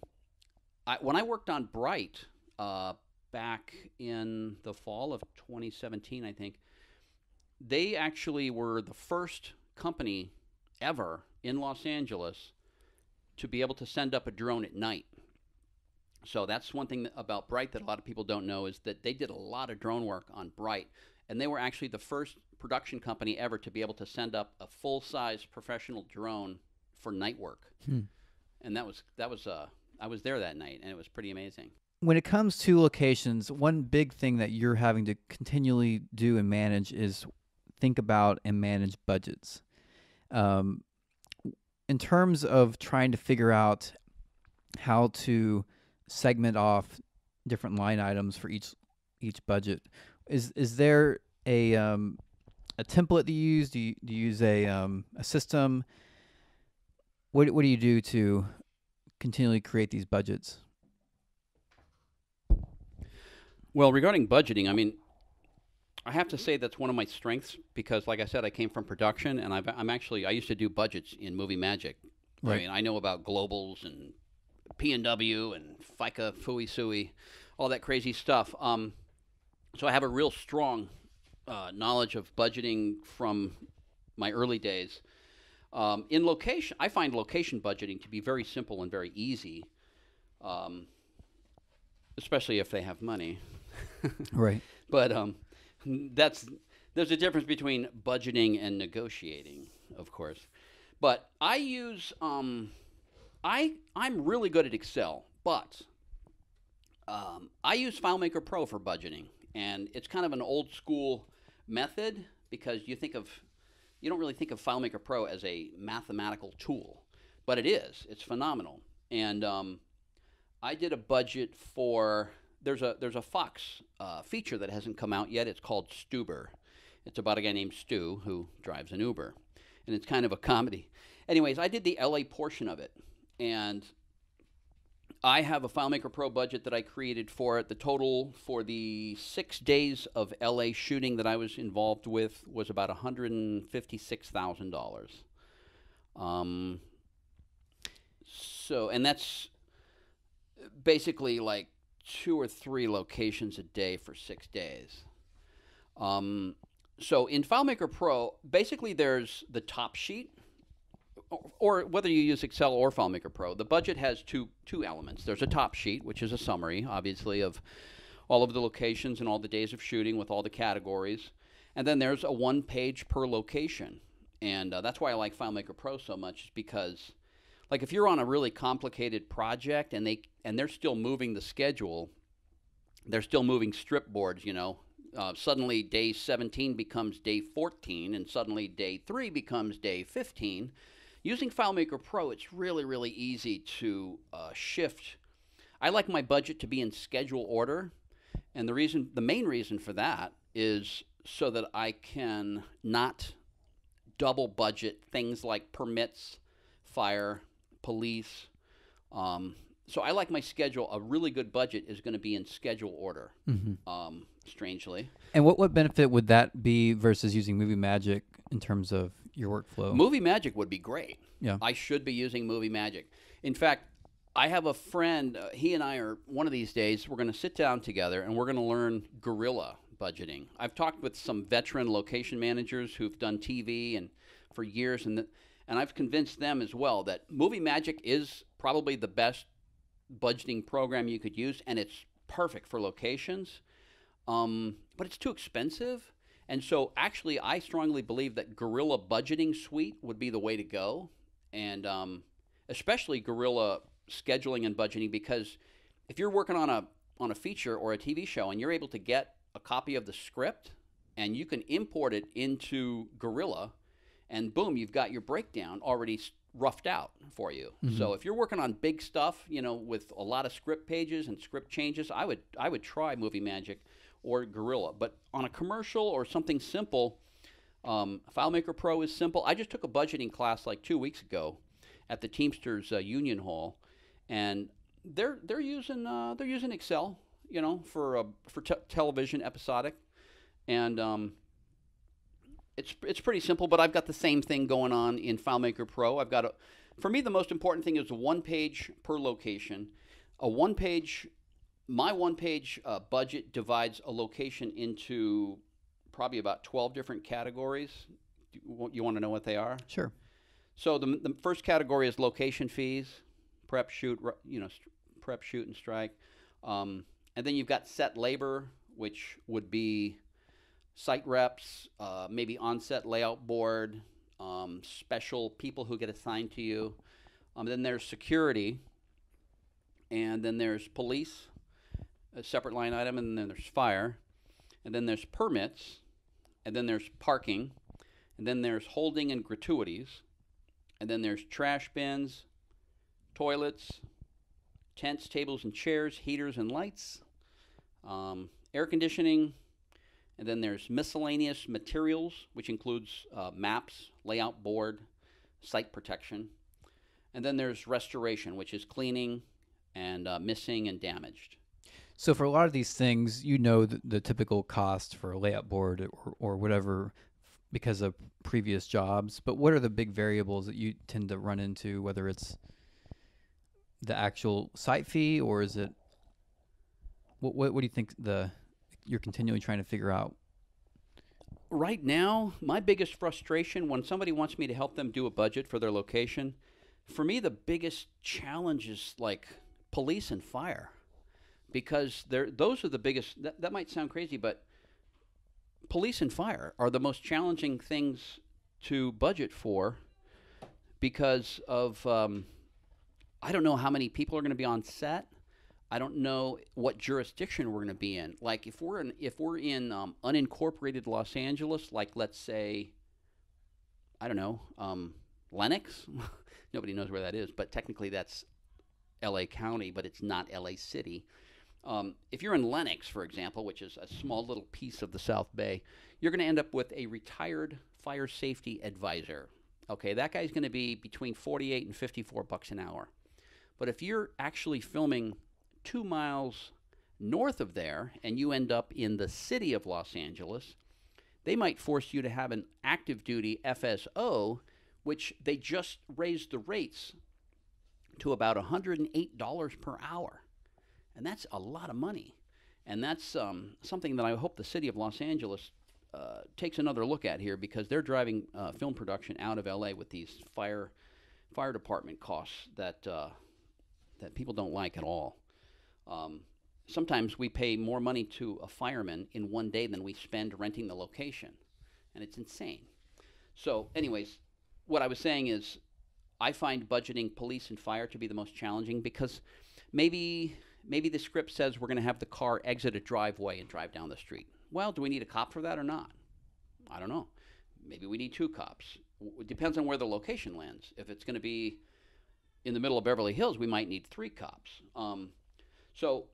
I worked on Bright back in the fall of 2017, I think, they actually were the first company ever in Los Angeles to be able to send up a drone at night. So that's one thing about Bright that a lot of people don't know, is that they did a lot of drone work on Bright, and they were actually the first production company ever to be able to send up a full-size professional drone for night work. And that was I was there that night, and it was pretty amazing. When it comes to locations, one big thing that you're having to continually do and manage is think about and manage budgets. In terms of trying to figure out how to segment off different line items for each budget, is there a template that you use? Do you use a system? What do you do to continually create these budgets? Well, regarding budgeting, I mean, I have to say that's one of my strengths because, like I said, I came from production, and I used to do budgets in Movie Magic. Right. I mean, I know about globals and P&W and FICA, Fooey Sooey, all that crazy stuff. So I have a real strong knowledge of budgeting from my early days. In location, I find location budgeting to be very simple and very easy, especially if they have money. Right. But there's a difference between budgeting and negotiating, of course. But I use I'm really good at Excel, but I use FileMaker Pro for budgeting, and it's kind of an old school method because you don't really think of FileMaker Pro as a mathematical tool, but it is. It's phenomenal. And I did a budget for there's a Fox feature that hasn't come out yet. It's called Stuber. It's about a guy named Stu who drives an Uber, and it's kind of a comedy. Anyways, I did the LA portion of it, and I have a FileMaker Pro budget that I created for it. The total for the 6 days of LA shooting that I was involved with was about $156,000. And that's basically like 2 or 3 locations a day for 6 days. So in FileMaker Pro, basically there's the top sheet, or whether you use Excel or FileMaker Pro, the budget has two elements. There's a top sheet, which is a summary, obviously, of all of the locations and all the days of shooting with all the categories. And then there's a 1 page per location. And that's why I like FileMaker Pro so much, is because, like, if you're on a really complicated project and they're still moving the schedule, they're still moving strip boards, suddenly day 17 becomes day 14, and suddenly day 3 becomes day 15. Using FileMaker Pro, it's really, really easy to shift. I like my budget to be in schedule order, and the main reason for that is so that I can not double budget things like permits, fire, police. So I like my schedule. A really good budget is going to be in schedule order, strangely. And what benefit would that be versus using Movie Magic in terms of your workflow? Movie Magic would be great. Yeah. I should be using Movie Magic. In fact, I have a friend, he and I are, one of these days, we're going to sit down together and we're going to learn guerrilla budgeting. I've talked with some veteran location managers who've done TV and for years, and I've convinced them as well that Movie Magic is probably the best budgeting program you could use, and it's perfect for locations, but it's too expensive. And so actually I strongly believe that Guerrilla Budgeting Suite would be the way to go, and especially Guerrilla Scheduling and Budgeting, because if you're working on a feature or a TV show and you're able to get a copy of the script and you can import it into Guerrilla, and boom, you've got your breakdown already roughed out for you. So if you're working on big stuff, with a lot of script pages and script changes, I would try Movie Magic or Guerrilla. But on a commercial or something simple, FileMaker Pro is simple. I just took a budgeting class like 2 weeks ago at the Teamsters Union Hall, and they're using Excel. for television episodic, and it's pretty simple. But I've got the same thing going on in FileMaker Pro. For me, the most important thing is a 1 page per location. My 1 page budget divides a location into probably about 12 different categories. You want to know what they are? Sure. So the first category is location fees, prep, shoot, and strike. And then you've got set labor, which would be site reps, maybe on-set layout board, special people who get assigned to you. Then there's security, and then there's police, a separate line item, and then there's fire, and then there's permits, and then there's parking, and then there's holding and gratuities, and then there's trash bins, toilets, tents, tables and chairs, heaters and lights, air conditioning, and then there's miscellaneous materials, which includes maps, layout board, site protection, and then there's restoration, which is cleaning and missing and damaged. So for a lot of these things, the typical cost for a layout board or whatever because of previous jobs, but what are the big variables that you tend to run into, whether it's the actual site fee or is it, what do you think you're continually trying to figure out? Right now, my biggest frustration when somebody wants me to help them do a budget for their location, for me the biggest challenge is like police and fire, because those are the biggest. That might sound crazy, but police and fire are the most challenging things to budget for because of I don't know how many people are going to be on set. I don't know what jurisdiction we're going to be in. Like if we're in unincorporated Los Angeles, like let's say, I don't know, Lenox. Nobody knows where that is, but technically that's L.A. County, but it's not L.A. City. If you're in Lenox, for example, which is a small little piece of the South Bay, you're going to end up with a retired fire safety advisor. Okay, that guy's going to be between $48 and $54 an hour. But if you're actually filming 2 miles north of there and you end up in the city of Los Angeles, they might force you to have an active duty FSO, which they just raised the rates to about $108 per hour. And that's a lot of money. And that's something that I hope the city of Los Angeles takes another look at here, because they're driving film production out of LA with these fire department costs that people don't like at all. Sometimes we pay more money to a fireman in one day than we spend renting the location, and it's insane. So anyways, what I was saying is I find budgeting police and fire to be the most challenging, because maybe the script says we're going to have the car exit a driveway and drive down the street. Well, do we need a cop for that or not? I don't know. Maybe we need 2 cops. It depends on where the location lands. If it's going to be in the middle of Beverly Hills, we might need 3 cops. So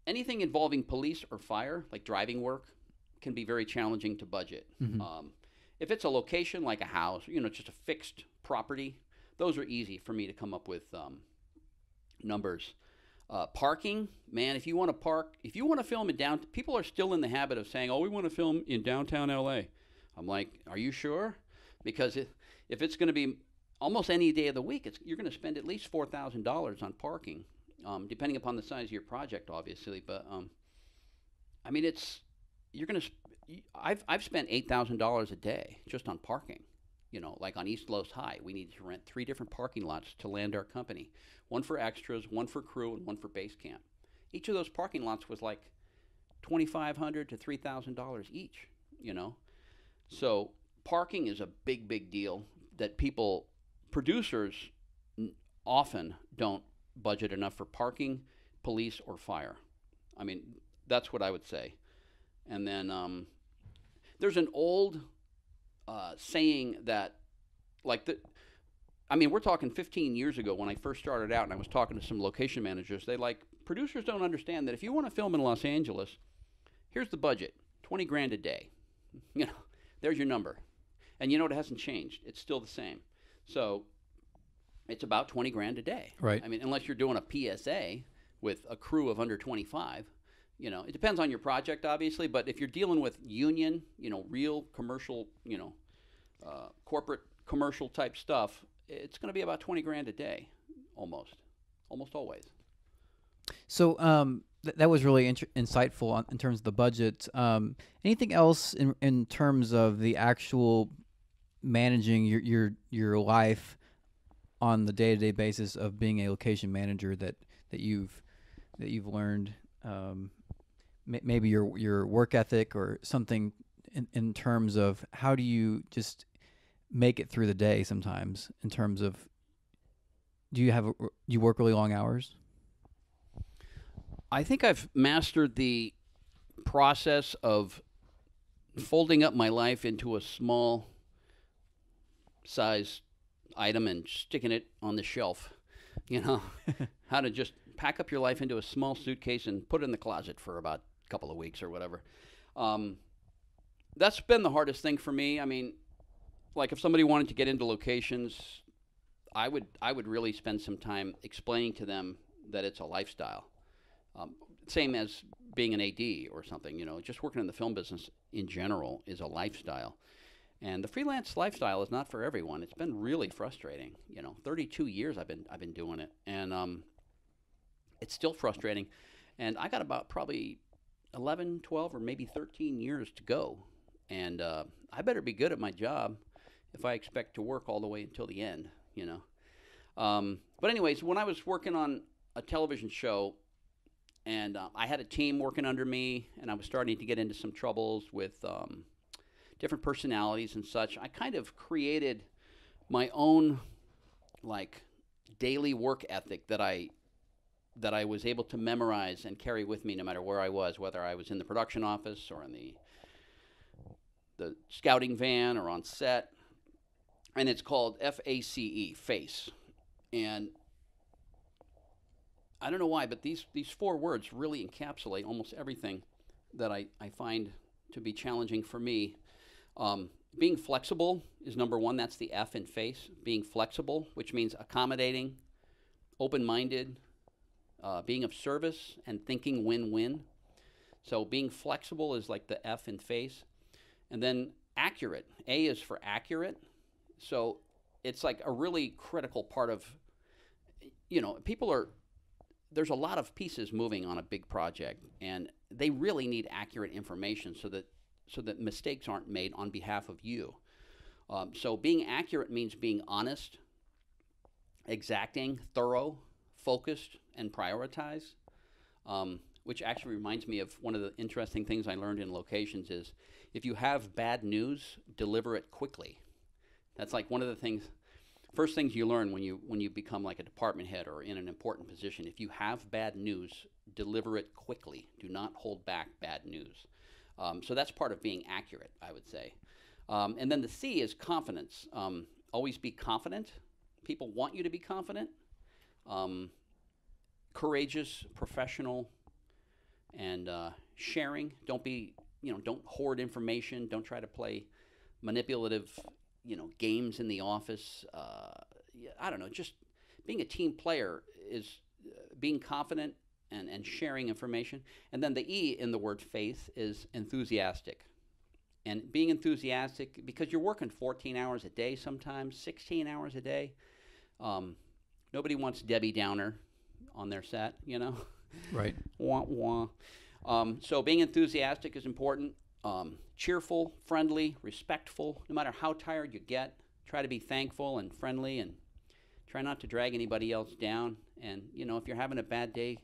anything involving police or fire, like driving work, can be very challenging to budget. Mm-hmm. If it's a location like a house, just a fixed property, those are easy for me to come up with numbers. Parking, man, if you want to film in downtown, people are still in the habit of saying, oh, we want to film in downtown LA. I'm like, are you sure? Because if it's going to be almost any day of the week, you're going to spend at least $4,000 on parking, depending upon the size of your project, obviously. But I mean, I've spent $8,000 a day just on parking. Like on East Los High, we needed to rent 3 different parking lots to land our company. 1 for extras, 1 for crew, and 1 for base camp. Each of those parking lots was like $2,500 to $3,000 each, So parking is a big, big deal that producers often don't budget enough for parking, police, or fire. I mean, that's what I would say. And then there's an old saying that, we're talking 15 years ago when I first started out, and I was talking to some location managers. Producers don't understand that if you want to film in Los Angeles, here's the budget, $20 grand a day. There's your number. And it hasn't changed. It's still the same. So it's about $20 grand a day. Right. I mean, unless you're doing a PSA with a crew of under 25, It depends on your project, obviously, but if you're dealing with union, real commercial, corporate commercial type stuff, it's going to be about 20 grand a day, almost always. So that was really insightful in terms of the budget. Anything else in terms of the actual managing your life on the day-to-day basis of being a location manager that you've learned? Maybe your work ethic or something in terms of how do you just make it through the day sometimes, in terms of, do you work really long hours? I think I've mastered the process of folding up my life into a small size item and sticking it on the shelf. How to just pack up your life into a small suitcase and put it in the closet for about a couple of weeks or whatever. That's been the hardest thing for me. I mean, like if somebody wanted to get into locations, I would really spend some time explaining to them that it's a lifestyle. Same as being an AD or something, just working in the film business in general is a lifestyle. And the freelance lifestyle is not for everyone. It's been really frustrating. 32 years I've been doing it, and it's still frustrating. And I got about probably 11, 12, or maybe 13 years to go. And I better be good at my job if I expect to work all the way until the end, But anyways, when I was working on a television show, and I had a team working under me, and I was starting to get into some troubles with different personalities and such, I kind of created my own daily work ethic that I was able to memorize and carry with me no matter where I was, whether I was in the production office or in the scouting van or on set. And it's called FACE, FACE. And I don't know why, but these 4 words really encapsulate almost everything that I find to be challenging for me. Being flexible is number 1. That's the F in FACE. Being flexible, which means accommodating, open-minded, being of service, and thinking win-win. So being flexible is like the F in FACE. And then accurate. A is for accurate. So it's like a really critical part of, there's a lot of pieces moving on a big project, and they really need accurate information so that mistakes aren't made on behalf of you. So being accurate means being honest, exacting, thorough, focused, and prioritized, which actually reminds me of one of the interesting things I learned in locations is if you have bad news, deliver it quickly. That's like one of the first things you learn when you become like a department head or in an important position. If you have bad news, deliver it quickly. Do not hold back bad news. So that's part of being accurate, I would say. And then the C is confidence. Always be confident. People want you to be confident. Courageous, professional, and sharing. Don't hoard information. Don't try to play manipulative, games in the office. I don't know. Just being a team player is being confident and sharing information. And then the E in the word faith is enthusiastic. And being enthusiastic, because you're working 14 hours a day sometimes, 16 hours a day. Nobody wants Debbie Downer on their set, Right. Wah, wah. So being enthusiastic is important. Cheerful, friendly, respectful. No matter how tired you get, try to be thankful and friendly, and try not to drag anybody else down. And, if you're having a bad day,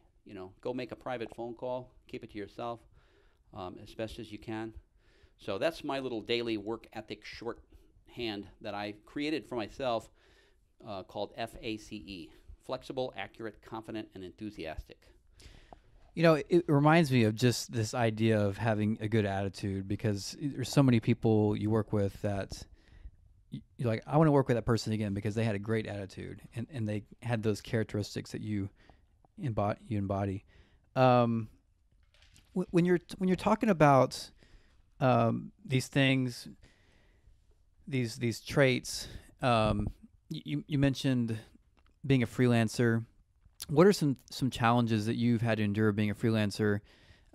go make a private phone call. Keep it to yourself as best as you can. So that's my little daily work ethic shorthand that I created for myself called FACE. Flexible, accurate, confident, and enthusiastic. It reminds me of just this idea of having a good attitude, because there's so many people you work with that you're like, I want to work with that person again because they had a great attitude and they had those characteristics that you embody. When you're talking about these things, these traits, you mentioned being a freelancer. What are some challenges that you've had to endure being a freelancer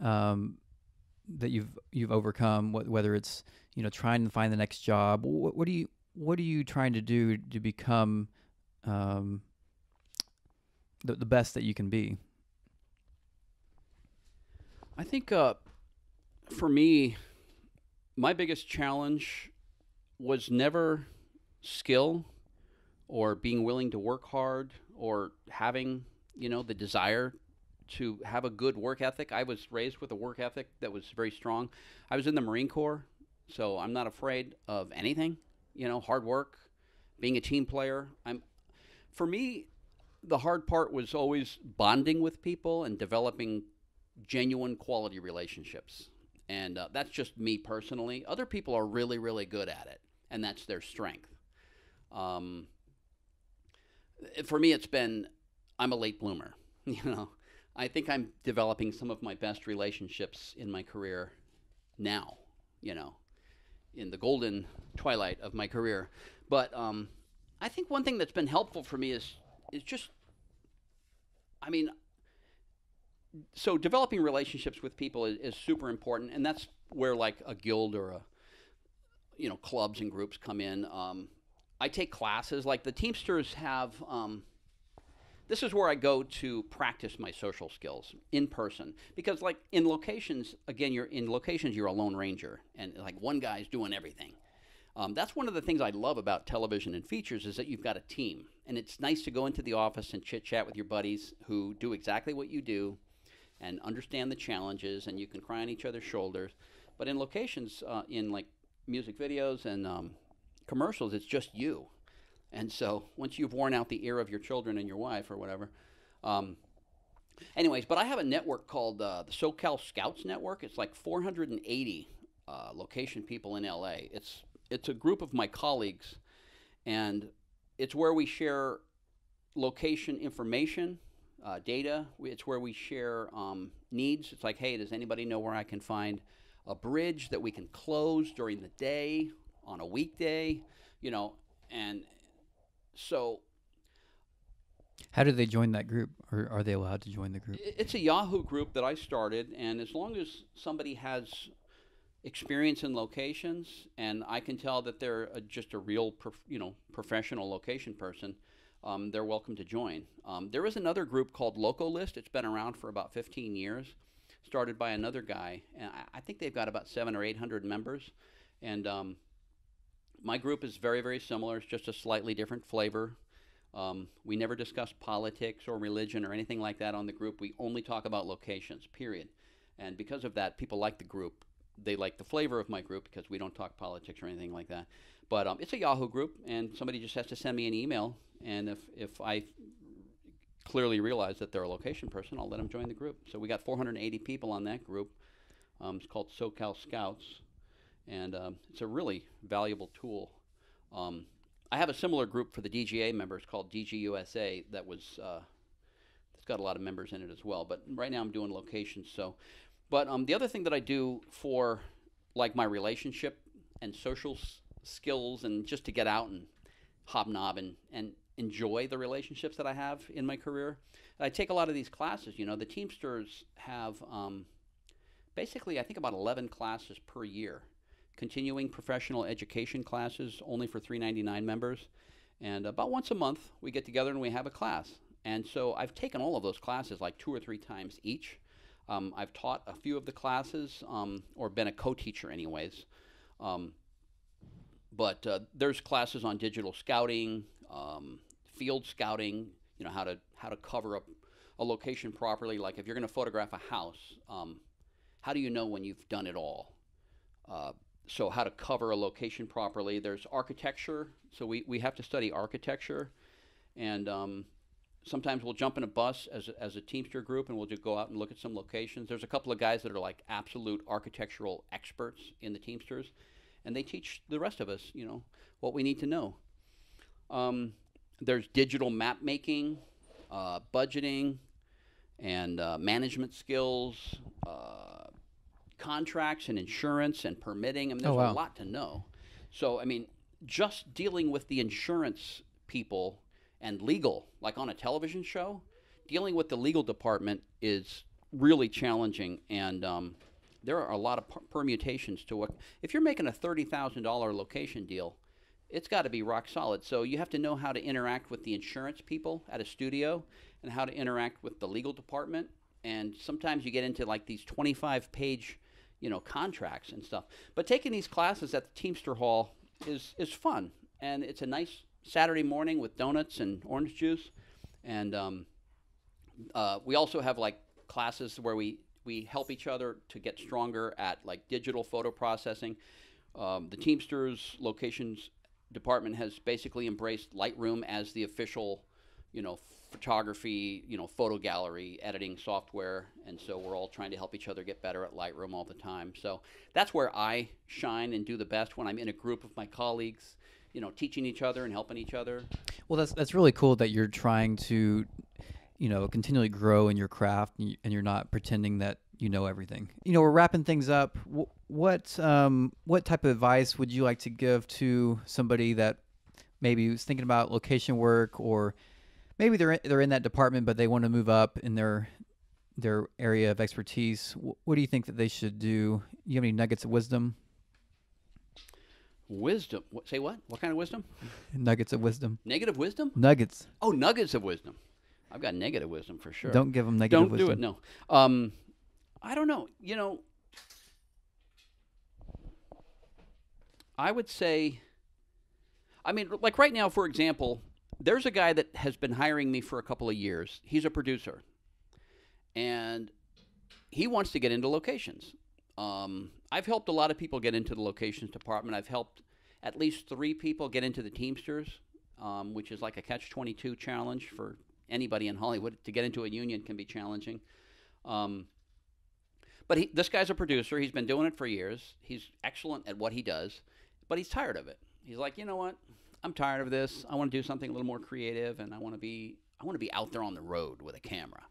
that you've overcome, whether it's, you know, trying to find the next job? What are you trying to do to become the best that you can be? I think for me, my biggest challenge was never skill or being willing to work hard or having, you know, the desire to have a good work ethic. I was raised with a work ethic that was very strong. I was in the Marine Corps, so I'm not afraid of anything, you know, hard work, being a team player. For me, the hard part was always bonding with people and developing genuine quality relationships. And that's just me personally. Other people are really, really good at it, and that's their strength. For me, I'm a late bloomer. You know, I think I'm developing some of my best relationships in my career now, you know, in the golden twilight of my career. But I think one thing that's been helpful for me is just, so developing relationships with people is super important, and that's where like a guild or clubs and groups come in. I take classes, like the Teamsters have, this is where I go to practice my social skills in person, because like in locations, again, you're a lone ranger, and like one guy's doing everything. That's one of the things I love about television and features, is that you've got a team, and it's nice to go into the office and chit chat with your buddies who do exactly what you do and understand the challenges, and you can cry on each other's shoulders. But in locations, in like music videos and commercials, it's just you. And so once you've worn out the ear of your children and your wife or whatever, anyways, but I have a network called the SoCal Scouts Network. It's like 480 location people in LA. It's a group of my colleagues, and it's where we share location information, data. It's where we share needs. It's like, hey, does anybody know where I can find a bridge that we can close during the day on a weekday, and so. How do they join that group, or are they allowed to join the group? It's a Yahoo group that I started, and as long as somebody has experience in locations, and I can tell that they're just a real, professional location person, they're welcome to join. There is another group called LocoList. It's been around for about 15 years, started by another guy, and I think they've got about 700 or 800 members. And my group is very, very similar. It's just a slightly different flavor. We never discuss politics or religion or anything like that on the group. We only talk about locations, period. And because of that, people like the group. They like the flavor of my group because we don't talk politics or anything like that. But it's a Yahoo group, and somebody just has to send me an email. And if I clearly realize that they're a location person, I'll let them join the group. So we got 480 people on that group. It's called SoCal Scouts, and it's a really valuable tool. I have a similar group for the DGA members called DGUSA that was it's got a lot of members in it as well. But right now I'm doing locations. But the other thing that I do for like my relationship and social skills, and just to get out and hobnob and enjoy the relationships that I have in my career, I take a lot of these classes. The Teamsters have basically, I think, about 11 classes per year. Continuing professional education classes, only for $3.99 members. And about once a month, we get together and we have a class. And so I've taken all of those classes like 2 or 3 times each. I've taught a few of the classes, or been a co-teacher anyways. But there's classes on digital scouting, field scouting, how to cover up a location properly. Like if you're going to photograph a house, how do you know when you've done it all? So how to cover a location properly. There's architecture, so we have to study architecture, and sometimes we'll jump in a bus as a Teamster group, and we'll just go out and look at some locations. There's a couple of guys that are like absolute architectural experts in the Teamsters, and they teach the rest of us, what we need to know. There's digital map making, budgeting, and management skills, contracts and insurance and permitting. There's a lot to know. So, just dealing with the insurance people and legal, like on a television show, dealing with the legal department is really challenging, and there are a lot of permutations to what. If you're making a $30,000 location deal, it's got to be rock solid. So you have to know how to interact with the insurance people at a studio and how to interact with the legal department. And sometimes you get into like these 25-page, contracts and stuff. But taking these classes at the Teamster Hall is fun, and it's a nice Saturday morning with donuts and orange juice. And we also have like classes where we help each other to get stronger at like digital photo processing. The Teamsters locations department has basically embraced Lightroom as the official, photography, photo gallery editing software. And so we're all trying to help each other get better at Lightroom all the time. So that's where I shine and do the best, when I'm in a group of my colleagues, teaching each other and helping each other. Well, that's really cool that you're trying to, continually grow in your craft, and you're not pretending that you know everything. We're wrapping things up. What type of advice would you like to give to somebody that maybe was thinking about location work, or maybe they're in that department but they want to move up in their area of expertise? What do you think that they should do? You have any nuggets of wisdom? Wisdom? Say what? What kind of wisdom? Nuggets of wisdom. Negative wisdom? Nuggets. Oh, nuggets of wisdom. I've got negative wisdom for sure. Don't give them negative wisdom. Don't do it, no. I don't know. I would say, like right now, for example, there's a guy that has been hiring me for a couple of years. He's a producer, and he wants to get into locations. I've helped a lot of people get into the locations department. I've helped at least 3 people get into the Teamsters, which is like a catch-22 challenge for anybody in Hollywood. To get into a union can be challenging. But this guy's a producer. He's been doing it for years. He's excellent at what he does, but he's tired of it. He's like, you know what? I'm tired of this. I want to do something a little more creative, and I want to be out there on the road with a camera.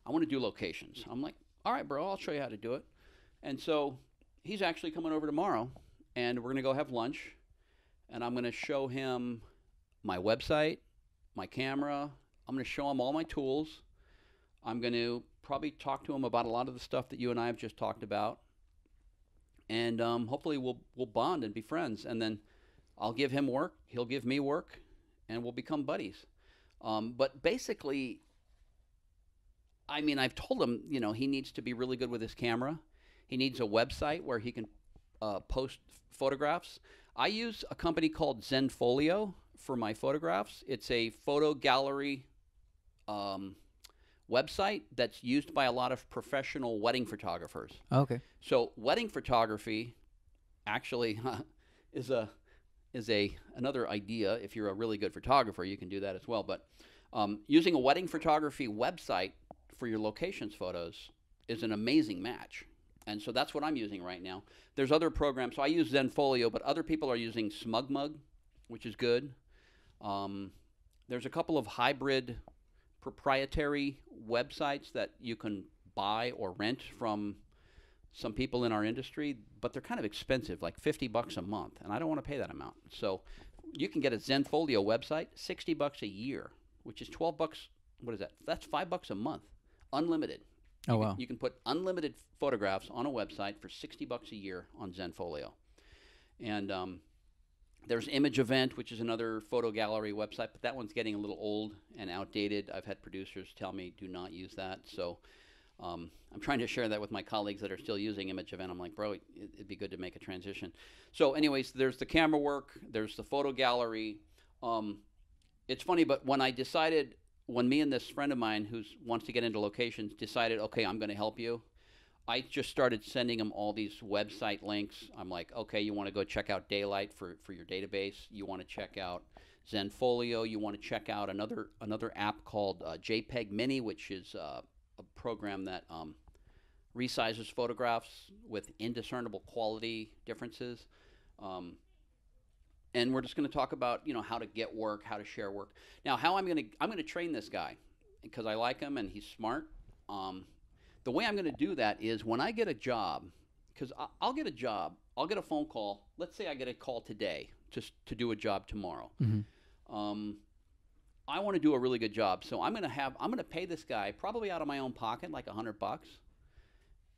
I want to do locations. I'm like, all right, bro, I'll show you how to do it. And so he's actually coming over tomorrow, and we're going to go have lunch, and I'm going to show him my website, my camera. I'm going to show him all my tools. I'm going to probably talk to him about a lot of the stuff that you and I have just talked about, and hopefully we'll bond and be friends. And then I'll give him work, he'll give me work, and we'll become buddies. But basically, I've told him, he needs to be really good with his camera. He needs a website where he can post photographs. I use a company called Zenfolio for my photographs. It's a photo gallery website that's used by a lot of professional wedding photographers. Okay. So wedding photography actually is another idea. If you're a really good photographer, you can do that as well. But using a wedding photography website for your locations photos is an amazing match. And so that's what I'm using right now. There's other programs. So I use Zenfolio, but other people are using SmugMug, which is good. There's a couple of hybrid proprietary websites that you can buy or rent from some people in our industry, but they're kind of expensive, like $50 a month, and I don't want to pay that amount. So you can get a Zenfolio website, $60 a year, which is $12. What is that? That's $5 a month, unlimited. Oh, wow. You can put unlimited photographs on a website for $60 a year on Zenfolio. And there's Image Event, which is another photo gallery website, but that one's getting a little old and outdated. I've had producers tell me do not use that. So I'm trying to share that with my colleagues that are still using Image Event. I'm like, bro, it'd be good to make a transition. So anyways, there's the camera work. There's the photo gallery. It's funny, but when me and this friend of mine who wants to get into locations decided, okay, I'm going to help you, I just started sending him all these website links. I'm like, okay, you want to go check out Daylight for your database. You want to check out Zenfolio. You want to check out another app called JPEG Mini, which is a program that resizes photographs with indiscernible quality differences. And we're just going to talk about, how to get work, how to share work. Now, how I'm going to train this guy because I like him and he's smart. The way I'm going to do that is when I get a job, because I'll get a job, I'll get a phone call. Let's say I get a call today to do a job tomorrow. Mm-hmm. I want to do a really good job. So I'm going to pay this guy probably out of my own pocket, like $100.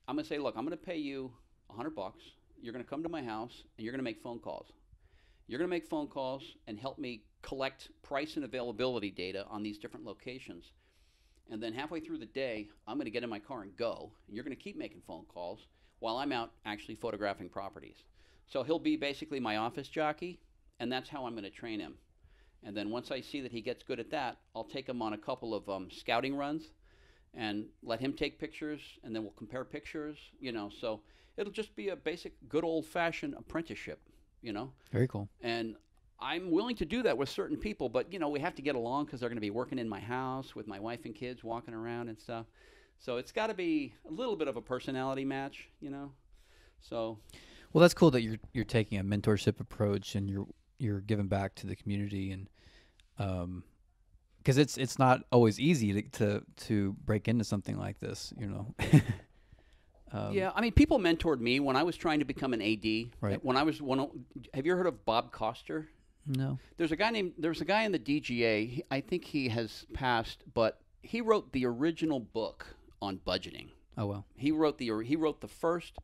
I'm going to say, look, I'm going to pay you $100. You're going to come to my house and you're going to make phone calls. You're going to make phone calls and help me collect price and availability data on these different locations. And then halfway through the day, I'm going to get in my car and go. And you're going to keep making phone calls while I'm out actually photographing properties. So he'll be basically my office jockey, and that's how I'm going to train him. And then once I see that he gets good at that, I'll take him on a couple of scouting runs and let him take pictures, and then we'll compare pictures, So it'll just be a basic good old-fashioned apprenticeship, Very cool. And I'm willing to do that with certain people, but, we have to get along because they're going to be working in my house with my wife and kids walking around and stuff. So it's got to be a little bit of a personality match, So, well, that's cool that you're taking a mentorship approach and you're giving back to the community, and because it's not always easy to break into something like this, Yeah, I mean, people mentored me when I was trying to become an AD. Right. Have you heard of Bob Coster? No. There's a guy in the DGA. I think he has passed, but he wrote the original book on budgeting. Oh well. He wrote the first,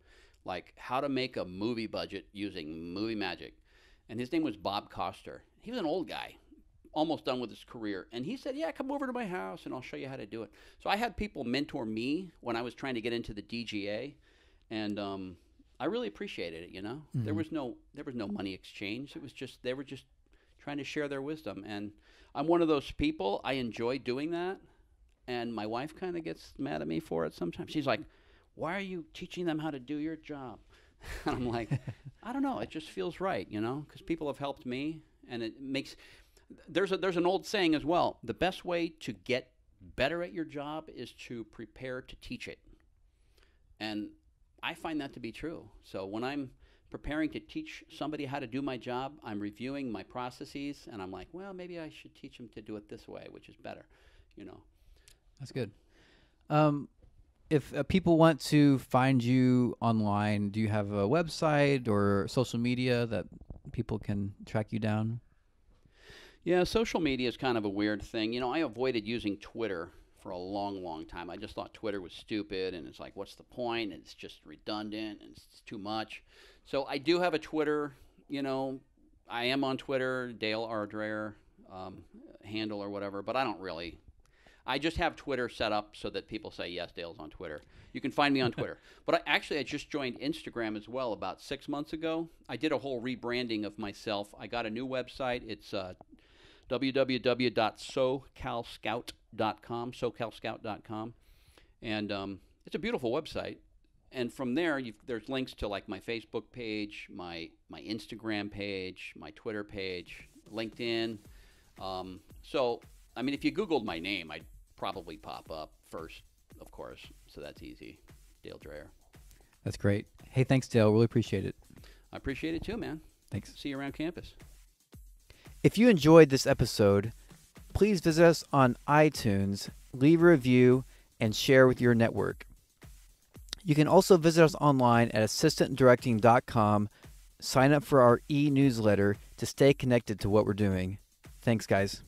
like, how to make a movie budget using movie magic, and his name was Bob Coster. He was an old guy, almost done with his career, and he said, "Yeah, come over to my house and I'll show you how to do it." So I had people mentor me when I was trying to get into the DGA, and I really appreciated it. Mm-hmm. There was no money exchange. It was just they were just trying to share their wisdom, and I'm one of those people. I enjoy doing that, and my wife kind of gets mad at me for it sometimes. She's like, "Why are you teaching them how to do your job?" And I'm like, I don't know. It just feels right, because people have helped me, and it makes. There's an old saying as well. The best way to get better at your job is to prepare to teach it. And I find that to be true. So when I'm preparing to teach somebody how to do my job, I'm reviewing my processes, and I'm like, well, maybe I should teach them to do it this way, which is better, That's good. If people want to find you online, do you have a website or social media that people can track you down? Yeah, social media is kind of a weird thing. I avoided using Twitter for a long, long time. I just thought Twitter was stupid, and it's like, what's the point? It's just redundant, and it's too much. So I do have a Twitter. I am on Twitter, Dale R. Dreher handle or whatever, but I don't really. I just have Twitter set up so that people say, yes, Dale's on Twitter. You can find me on Twitter. But I just joined Instagram as well about 6 months ago. I did a whole rebranding of myself. I got a new website. It's www.socalscout.com, socalscout.com. And it's a beautiful website. And from there, there's links to, like, my Facebook page, my Instagram page, my Twitter page, LinkedIn. So, I mean, if you Googled my name, I'd probably pop up first, of course. So that's easy. Dale Dreher. That's great. Hey, thanks, Dale. Really appreciate it. I appreciate it too, man. Thanks. See you around campus. If you enjoyed this episode, please visit us on iTunes, leave a review, and share with your network. You can also visit us online at assistantdirecting.com, sign up for our e-newsletter to stay connected to what we're doing. Thanks, guys.